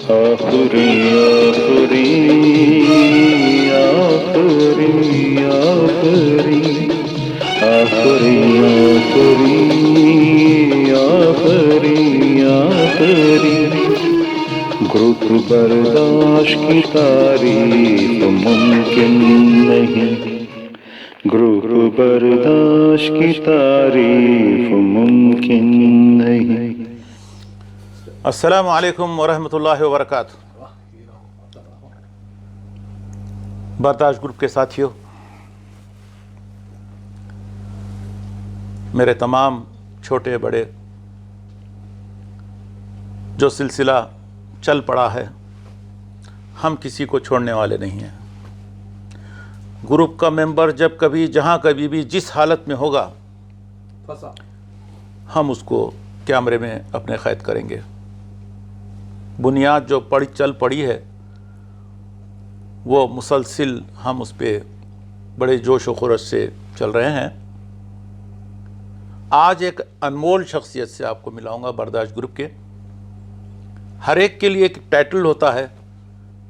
آخری آخری آخری آخری آخری آخری آخری آخری گروپ برداشت کی تعریف ممکن نہیں، گروپ برداشت کی تعریف ممکن نہیں۔ السلام علیکم ورحمۃ اللہ وبرکاتہ۔ برداشت گروپ کے ساتھیوں، میرے تمام چھوٹے بڑے جو سلسلہ چل پڑا ہے، ہم کسی کو چھوڑنے والے نہیں ہیں۔ گروپ کا ممبر جب کبھی جہاں کبھی بھی جس حالت میں ہوگا، ہم اس کو کیمرے میں اپنے قید کریں گے۔ بنیاد جو چل پڑی ہے وہ مسلسل ہم اس پہ بڑے جوش و خروش سے چل رہے ہیں۔ آج ایک انمول شخصیت سے آپ کو ملاؤں گا برداشت گروپ کے۔ ہر ایک کے لیے ایک ٹائٹل ہوتا ہے،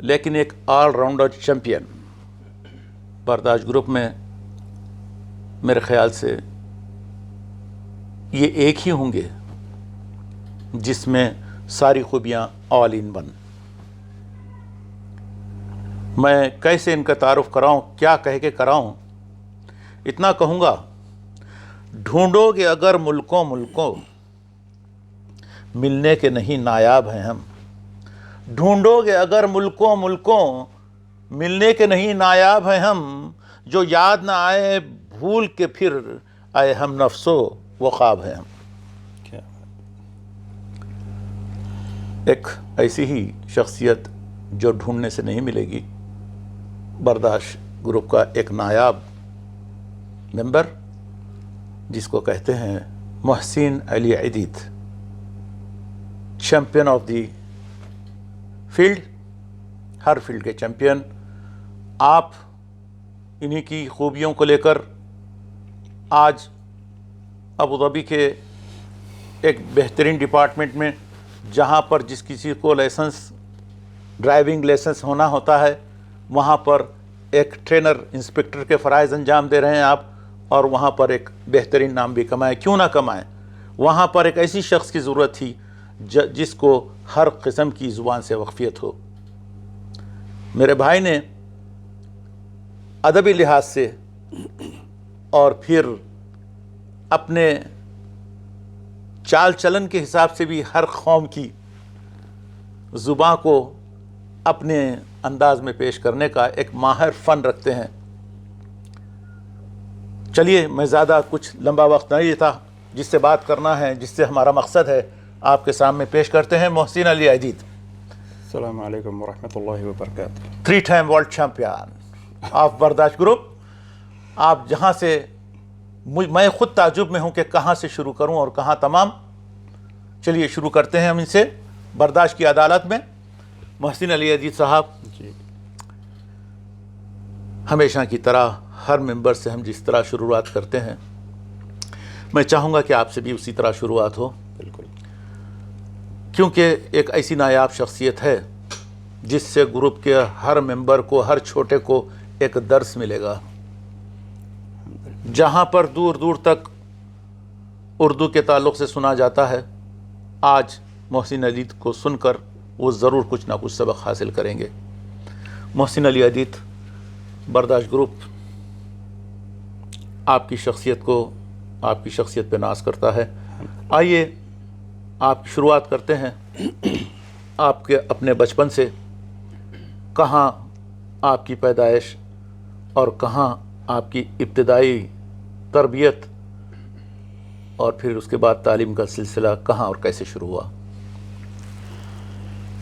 لیکن ایک آل راؤنڈر چیمپئن برداشت گروپ میں میرے خیال سے یہ ایک ہی ہوں گے جس میں ساری خوبیاں آل ان ون۔ میں کیسے ان کا تعارف کراؤں، کیا کہہ کے کراؤں؟ اتنا کہوں گا، ڈھونڈو گے اگر ملکوں ملکوں، ملنے کے نہیں نایاب ہیں ہم۔ ڈھونڈو گے اگر ملکوں ملکوں، ملنے کے نہیں نایاب ہیں ہم۔ جو یاد نہ آئے بھول کے پھر آئے ہم نفسو، وہ خواب ہیں ہم۔ ایک ایسی ہی شخصیت جو ڈھونڈنے سے نہیں ملے گی، برداشت گروپ کا ایک نایاب ممبر جس کو کہتے ہیں محسن علی عیدید، چیمپئن آف دی فیلڈ، ہر فیلڈ کے چیمپئن۔ آپ انہی کی خوبیوں کو لے کر آج ابوظہبی کے ایک بہترین ڈپارٹمنٹ میں، جہاں پر جس کسی کو ڈرائیونگ لائسنس ہونا ہوتا ہے، وہاں پر ایک ٹرینر انسپیکٹر کے فرائض انجام دے رہے ہیں آپ، اور وہاں پر ایک بہترین نام بھی کمائیں، کیوں نہ کمائیں۔ وہاں پر ایک ایسی شخص کی ضرورت تھی جس کو ہر قسم کی زبان سے واقفیت ہو۔ میرے بھائی نے ادبی لحاظ سے اور پھر اپنے چال چلن کے حساب سے بھی ہر قوم کی زبان کو اپنے انداز میں پیش کرنے کا ایک ماہر فن رکھتے ہیں۔ چلیے، میں زیادہ کچھ لمبا وقت نہیں لیتا، جس سے بات کرنا ہے، جس سے ہمارا مقصد ہے، آپ کے سامنے پیش کرتے ہیں محسن علی عیدید۔ السلام علیکم ورحمۃ اللہ وبرکاتہ۔ 3 ٹائم ورلڈ چیمپئن آف برداشت گروپ۔ آپ جہاں سے میں خود تعجب میں ہوں کہ کہاں سے شروع کروں اور کہاں تمام۔ چلیے شروع کرتے ہیں ہم ان سے۔ برداشت کی عدالت میں محسن علی عیدید صاحب، جی، ہمیشہ کی طرح ہر ممبر سے ہم جس طرح شروعات کرتے ہیں، میں چاہوں گا کہ آپ سے بھی اسی طرح شروعات ہو، بالکل۔ کیونکہ ایک ایسی نایاب شخصیت ہے جس سے گروپ کے ہر ممبر کو، ہر چھوٹے کو ایک درس ملے گا۔ جہاں پر دور دور تک اردو کے تعلق سے سنا جاتا ہے، آج محسن علی کو سن کر وہ ضرور کچھ نہ کچھ سبق حاصل کریں گے۔ محسن علی عیدید، برداشت گروپ آپ کی شخصیت کو، آپ کی شخصیت پہ ناز کرتا ہے۔ آئیے آپ شروعات کرتے ہیں آپ کے اپنے بچپن سے۔ کہاں آپ کی پیدائش اور کہاں آپ کی ابتدائی تربیت، اور پھر اس کے بعد تعلیم کا سلسلہ کہاں اور کیسے شروع ہوا؟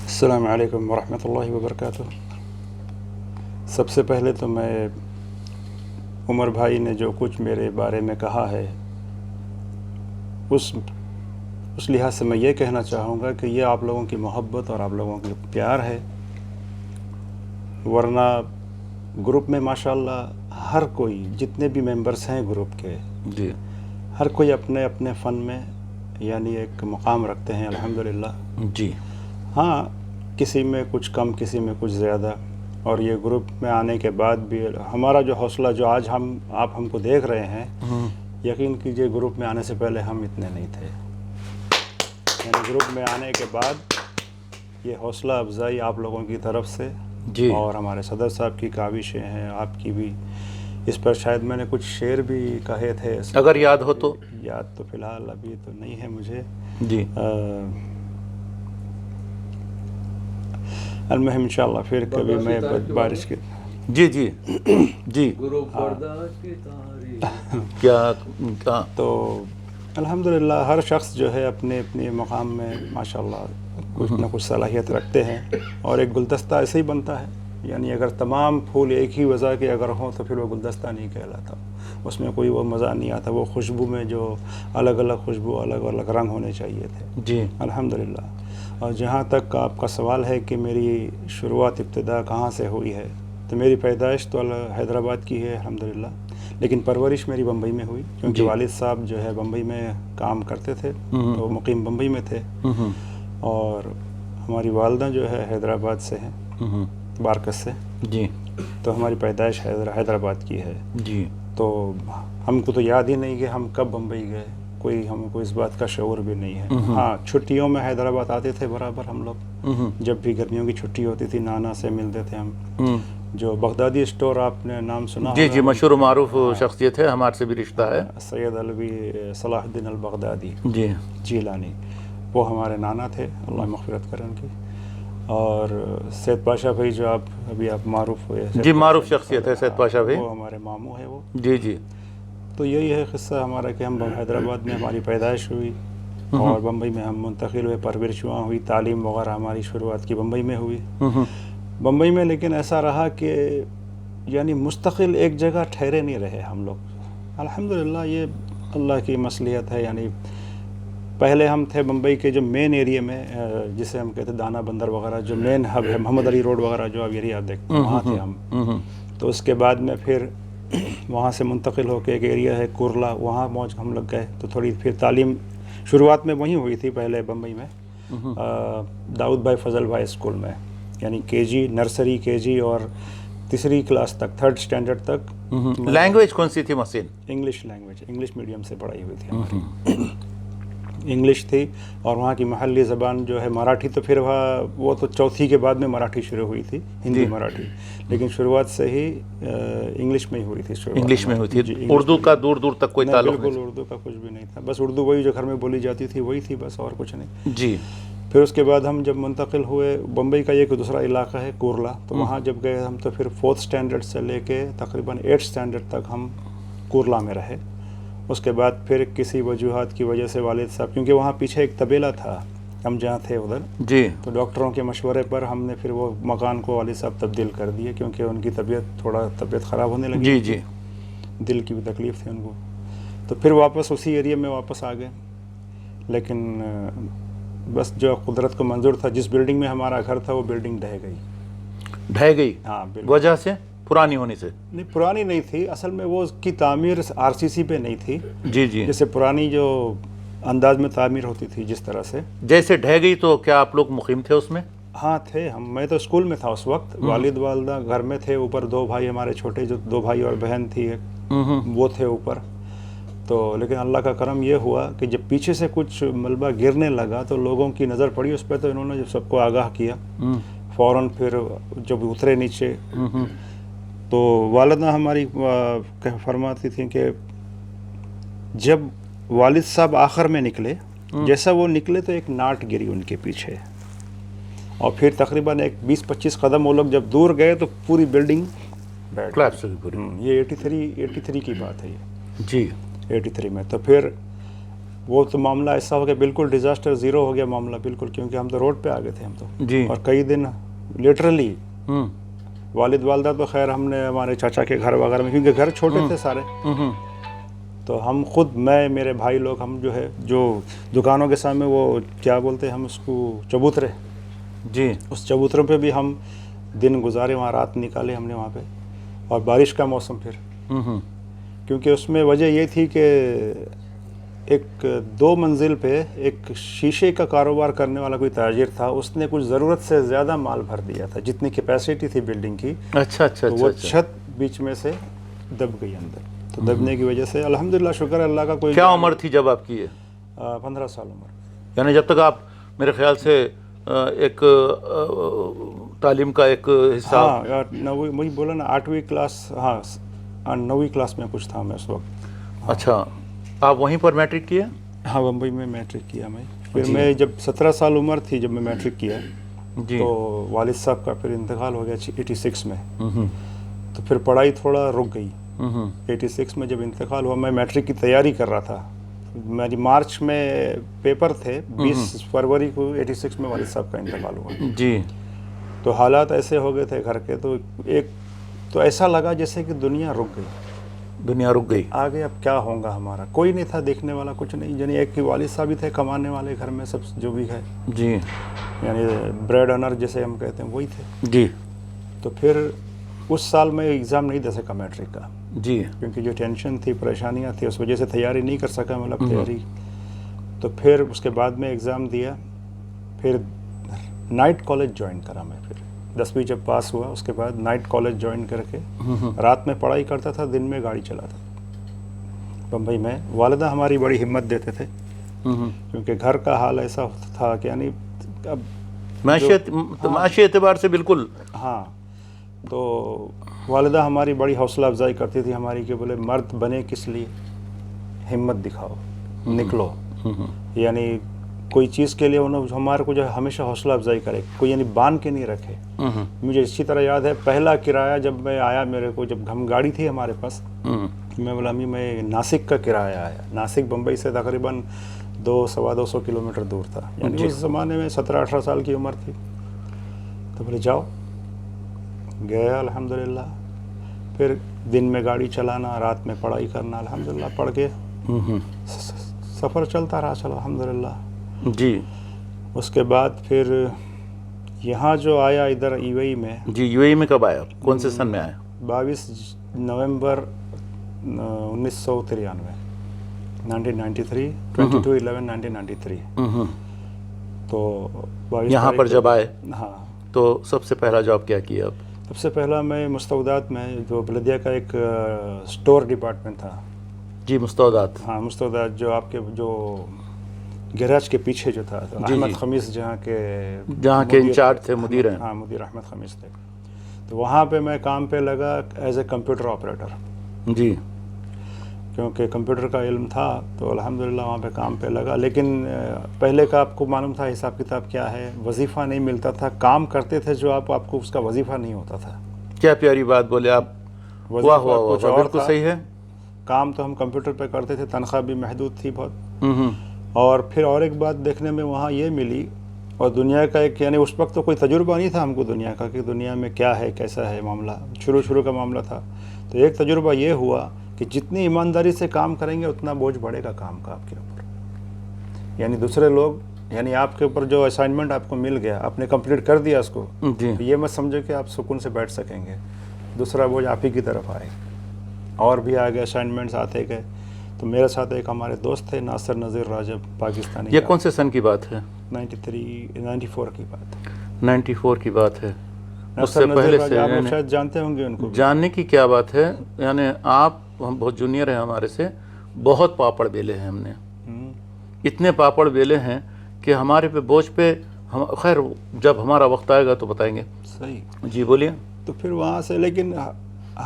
السلام علیکم ورحمۃ اللہ وبرکاتہ۔ سب سے پہلے تو میں عمر بھائی نے جو کچھ میرے بارے میں کہا ہے، اس لحاظ سے میں یہ کہنا چاہوں گا کہ یہ آپ لوگوں کی محبت اور آپ لوگوں کی پیار ہے، ورنہ گروپ میں ماشاءاللہ ہر کوئی، جتنے بھی ممبرس ہیں گروپ کے، جی ہر کوئی اپنے اپنے فن میں یعنی ایک مقام رکھتے ہیں، الحمدللہ۔ جی۔ ہاں، کسی میں کچھ کم کسی میں کچھ زیادہ، اور یہ گروپ میں آنے کے بعد بھی ہمارا جو حوصلہ جو آج آپ ہم کو دیکھ رہے ہیں، یقین کیجئے گروپ میں آنے سے پہلے ہم اتنے نہیں تھے. یعنی گروپ میں آنے کے بعد یہ حوصلہ افزائی آپ لوگوں کی طرف سے جی اور ہمارے صدر صاحب کی کاوشیں ہیں، آپ کی بھی. اس پر شاید میں نے کچھ شعر بھی کہے تھے، اگر یاد ہو تو. یاد تو فی الحال ابھی تو نہیں ہے مجھے. جی المہم انشاءاللہ پھر کبھی میں بارش کے جی جی جی کیا تو الحمدللہ ہر شخص جو ہے اپنے اپنے مقام میں ماشاءاللہ کچھ نہ کچھ صلاحیت رکھتے ہیں، اور ایک گلدستہ ایسے ہی بنتا ہے. یعنی اگر تمام پھول ایک ہی وجہ کے اگر ہوں تو پھر وہ گلدستہ نہیں کہلاتا، اس میں کوئی وہ مزہ نہیں آتا. وہ خوشبو میں جو الگ الگ خوشبو، الگ الگ رنگ ہونے چاہیے تھے. جی الحمدللہ. اور جہاں تک آپ کا سوال ہے کہ میری شروعات ابتدا کہاں سے ہوئی ہے، تو میری پیدائش تو حیدرآباد کی ہے الحمدللہ، لیکن پرورش میری بمبئی میں ہوئی، کیونکہ والد صاحب جو ہے بمبئی میں کام کرتے تھے، تو مقیم بمبئی میں تھے. اور ہماری والدہ جو ہے حیدرآباد سے ہیں، بارکس سے. جی تو ہماری پیدائش حیدرآباد کی ہے. جی تو ہم کو تو یاد ہی نہیں کہ ہم کب بمبئی گئے، ہم کو اس بات کا شعور بھی نہیں ہے. ہاں چھٹیوں میں حیدرآباد آتے تھے برابر ہم لوگ، جب بھی گرمیوں کی چھٹی ہوتی تھی نانا سے ملتے تھے ہم. جو بغدادی اسٹور آپ نے نام سنا جی جی مشہور و معروف شخصیت ہے، ہمارے سے بھی رشتہ ہے. سید علوی صلاح الدین البغدادی جی جیلانی، وہ ہمارے نانا تھے، اللہ مغفرت کریں ان کی. اور سید پاشا بھائی جو ابھی آپ معروف ہوئے، جی معروف شخصیت ہے سید پاشا بھائی، وہ ہمارے ماموں ہیں وہ. جی جی. تو یہی ہے قصہ ہمارا کہ ہم حیدرآباد میں ہماری پیدائش ہوئی، اور بمبئی میں ہم منتقل ہوئے، پرورش وہاں ہوئی، تعلیم وغیرہ ہماری شروعات کی بمبئی میں ہوئی. بمبئی میں لیکن ایسا رہا کہ یعنی مستقل ایک جگہ ٹھہرے نہیں رہے ہم لوگ. الحمدللہ یہ اللہ کی مصلحت ہے. یعنی پہلے ہم تھے بمبئی کے جو مین ایریا میں، جسے ہم کہتے ہیں دانا بندر وغیرہ، جو مین ہب ہے، محمد علی روڈ وغیرہ جو اب ایریا آپ دیکھتے ہیں، وہاں تھے ہم. تو اس کے بعد میں پھر وہاں سے منتقل ہو کے ایک ایریا ہے کرلا، وہاں ہم لوگ گئے. تو تھوڑی پھر تعلیم شروعات میں وہیں ہوئی تھی پہلے بمبئی میں، داؤد بھائی فضل بھائی اسکول میں. یعنی کے جی، نرسری، کے جی اور تیسری کلاس تک، 3rd اسٹینڈرڈ تک. لینگویج کون سی تھی محسن؟ انگلش لینگویج، انگلش میڈیم سے پڑھائی ہوئی تھی ہماری. انگلش تھی، اور وہاں کی محلی زبان جو ہے مراٹھی. تو پھر وہ تو چوتھی کے بعد میں مراٹھی شروع ہوئی تھی، ہندی مراٹھی. لیکن شروعات سے ہی انگلش میں ہی ہوئی تھی. انگلش میں ہوئی تھی، اردو کا دور دور تک کوئی تعلق نہیں؟ بالکل اردو کا کچھ بھی نہیں تھا، بس اردو وہی جو گھر میں بولی جاتی تھی وہی تھی، بس اور کچھ نہیں. جی. پھر اس کے بعد ہم جب منتقل ہوئے، بمبئی کا ایک دوسرا علاقہ ہے کرلا، تو وہاں جب گئے ہم تو پھر 4th اسٹینڈرڈ سے لے کے تقریباً 8th اسٹینڈرڈ تک ہم کرلا میں رہے. اس کے بعد پھر کسی وجوہات کی وجہ سے والد صاحب، کیونکہ وہاں پیچھے ایک طبیلہ تھا ہم جہاں تھے ادھر، جی، تو ڈاکٹروں کے مشورے پر ہم نے پھر وہ مکان کو والد صاحب تبدیل کر دیے، کیونکہ ان کی طبیعت خراب ہونے لگی. جی جی. دل کی بھی تکلیف تھی ان کو. تو پھر واپس اسی ایریا میں واپس آ گئے. لیکن بس جو قدرت کو منظور تھا، جس بلڈنگ میں ہمارا گھر تھا وہ بلڈنگ ڈھہ گئی. ڈھہ گئی؟ ہاں بالکل. وجہ سے؟ پرانی ہونے سے؟ نہیں، پرانی نہیں تھی اصل میں، وہ اس کی تعمیر RCC پہ نہیں تھی. جی جی. جیسے پرانی جو انداز میں تعمیر ہوتی تھی جس طرح سے. جیسے ڈھہ گئی تو کیا آپ لوگ مقیم تھے اس میں؟ ہاں تھے ہم. میں تو اسکول میں تھا اس وقت، والد والدہ گھر میں تھے. اوپر 2 بھائی ہمارے چھوٹے، جو 2 بھائی اور بہن تھی ایک، وہ تھے اوپر. تو لیکن اللہ کا کرم یہ ہوا کہ جب پیچھے سے کچھ ملبہ گرنے لگا تو لوگوں کی نظر پڑی اس پہ، تو انہوں نے جب سب کو آگاہ کیا فوراً. پھر جب اترے نیچے تو والدہ ہماری فرماتی تھیں کہ جب والد صاحب آخر میں نکلے، جیسا وہ نکلے تو ایک ناٹ گری ان کے پیچھے، اور پھر تقریباً ایک 20-25 قدم وہ لوگ جب دور گئے تو پوری بلڈنگ بیٹھ گئی. یہ 83 کی بات ہے یہ. جی. 83 میں. تو پھر وہ تو معاملہ ایسا ہو گیا، بالکل ڈیزاسٹر زیرو ہو گیا معاملہ بالکل، کیونکہ ہم تو روڈ پہ آ گئے تھے ہم تو. جی. اور کئی دن لٹرلی والد والدہ تو خیر ہم نے ہمارے چاچا کے گھر وغیرہ میں، کیونکہ گھر چھوٹے تھے سارے، تو ہم خود، میں، میرے بھائی لوگ، ہم جو ہے جو دکانوں کے سامنے وہ کیا بولتے ہیں ہم اس کو، چبوترے. جی. اس چبوتروں پہ بھی ہم دن گزارے، وہاں رات نکالے ہم نے وہاں پہ. اور بارش کا موسم پھر، کیونکہ اس میں وجہ یہ تھی کہ ایک 2 منزل پہ ایک شیشے کا کاروبار کرنے والا کوئی تاجر تھا، اس نے کچھ ضرورت سے زیادہ مال بھر دیا تھا، جتنی کیپیسٹی تھی بلڈنگ کی. اچھا اچھا تو وہ اچھا. چھت بیچ میں سے دب گئی اندر. تو دبنے کی وجہ سے الحمدللہ شکر ہے اللہ کا. کوئی کیا عمر تھی جب آپ کی یہ؟ 15 سال عمر. یعنی جب تک آپ میرے خیال سے ایک تعلیم کا ایک حصہ. ہاں 9ویں، وہی بولا نا 8ویں کلاس، ہاں 9ویں کلاس میں کچھ تھا میں اس وقت. اچھا، آپ وہیں پر میٹرک کیے؟ ہاں بمبئی میں میٹرک کیا میں. پھر جی. میں جب 17 سال عمر تھی جب میں میٹرک کیا جی. تو والد صاحب کا پھر انتقال ہو گیا 86 میں. تو پھر پڑھائی تھوڑا رک گئی. 86 میں جب انتقال ہوا میں میٹرک کی تیاری کر رہا تھا. میری مارچ میں پیپر تھے، 20 فروری کو 86 میں والد صاحب کا انتقال ہوا. جی. تو حالات ایسے ہو گئے تھے گھر کے، تو ایسا لگا جیسے کہ دنیا رک گئی. دنیا رک گئی. آگے اب کیا ہوگا ہمارا؟ کوئی نہیں تھا دیکھنے والا، کچھ نہیں. یعنی ایک ہی والد صاحب ہی تھے کمانے والے گھر میں، سب جو بھی ہے جی. یعنی بریڈ ارنر جیسے ہم کہتے ہیں وہی تھے. جی. تو پھر اس سال میں ایگزام نہیں دے سکا میٹرک کا. جی. کیونکہ جو ٹینشن تھی، پریشانیاں تھیں، اس وجہ سے تیاری نہیں کر سکا. مطلب تیاری. تو پھر اس کے بعد میں ایگزام دیا. پھر نائٹ کالج جوائن کرا میں. پھر 10ویں جب پاس ہوا اس کے بعد نائٹ کالج جوائن کر کے رات میں پڑھائی کرتا تھا، دن میں گاڑی چلاتا تھا بمبئی میں. والدہ ہماری بڑی ہمت دیتے تھے کیونکہ گھر کا حال ایسا تھا کہ یعنی اب معاشی اعتبار سے بالکل. ہاں. تو والدہ ہماری بڑی حوصلہ افزائی کرتی تھی ہماری کہ بولے مرد بنے کس لیے، ہمت دکھاؤ، نکلو. یعنی کوئی چیز کے لیے انہوں ہمارے کو جو ہے ہمیشہ حوصلہ افزائی کرے، کوئی یعنی بان کے نہیں رکھے. مجھے اسی طرح یاد ہے پہلا کرایہ جب میں آیا میرے کو، جب ہم گاڑی تھی ہمارے پاس، میں بولا امی میں ناسک کا کرایہ آیا. ناسک بمبئی سے تقریباً 200-250 کلومیٹر دور تھا. یعنی اس زمانے میں 17-18 سال کی عمر تھی. تو بولے جاؤ. گیا الحمدللہ. پھر دن میں گاڑی چلانا، رات میں پڑھائی کرنا. الحمدللہ پڑھ کے سفر چلتا رہا. چلو الحمدللہ. جی. اس کے بعد پھر یہاں جو آیا ادھر یو اے ای میں. جی. یو اے ای میں کب آیا؟ کون سے سن میں آیا؟ 22 نومبر 1993، 1993، 22/11/1993. تو یہاں پر جب آئے ہاں تو سب سے پہلا جاب کیا کیا آپ؟ سب سے پہلا میں مستودات میں، جو بلدیہ کا ایک اسٹور ڈپارٹمنٹ تھا. جی. مستودات. ہاں مستودات، جو آپ کے جو گیراج کے پیچھے جو تھا. احمد خمیس جہاں کے انچارج تھے، مدیر ہیں. ہاں مدیر احمد خمیس تھے. تو وہاں پہ میں کام پہ لگا ایز اے کمپیوٹر آپریٹر. جی. کیونکہ کمپیوٹر کا علم تھا تو الحمدللہ وہاں پہ کام پہ لگا. لیکن پہلے کا آپ کو معلوم تھا حساب کتاب کیا ہے، وظیفہ نہیں ملتا تھا. کام کرتے تھے جو آپ کو اس کا وظیفہ نہیں ہوتا تھا. کیا پیاری بات بولے آپ. واہ واہ واہ، بالکل صحیح ہے. کام تو ہم کمپیوٹر پہ کرتے تھے، تنخواہ بھی محدود تھی بہت. اور پھر اور ایک بات دیکھنے میں وہاں یہ ملی، اور دنیا کا ایک یعنی اس وقت تو کوئی تجربہ نہیں تھا ہم کو دنیا کا کہ دنیا میں کیا ہے کیسا ہے معاملہ. شروع کا معاملہ تھا. تو ایک تجربہ یہ ہوا کہ جتنی ایمانداری سے کام کریں گے اتنا بوجھ بڑھے گا کام کا آپ کے اوپر. یعنی دوسرے لوگ یعنی آپ کے اوپر جو اسائنمنٹ آپ کو مل گیا، آپ نے کمپلیٹ کر دیا اس کو، یہ مت سمجھو کہ آپ سکون سے بیٹھ سکیں گے. دوسرا بوجھ آپ ہی کی طرف آئے. اور بھی آگے اسائنمنٹس آتے گئے. تو میرے ساتھ ایک ہمارے دوست تھے ناصر نذیر راجب، پاکستانی. یہ کون سے سن کی بات ہے؟ 94 کی بات ہے. 94 کی بات ہے. اس سے ناصر نذیر پہلے راجب سے آپ لوگ شاید جانتے ہوں گے ان کو. جاننے کی کیا بات ہے. یعنی آپ، ہم بہت جونیئر ہیں ہمارے سے، بہت پاپڑ بیلے ہیں ہم نے. اتنے پاپڑ بیلے ہیں کہ ہمارے پہ بوجھ پہ خیر جب ہمارا وقت آئے گا تو بتائیں گے. صحیح. جی بولیے. تو پھر وہاں سے لیکن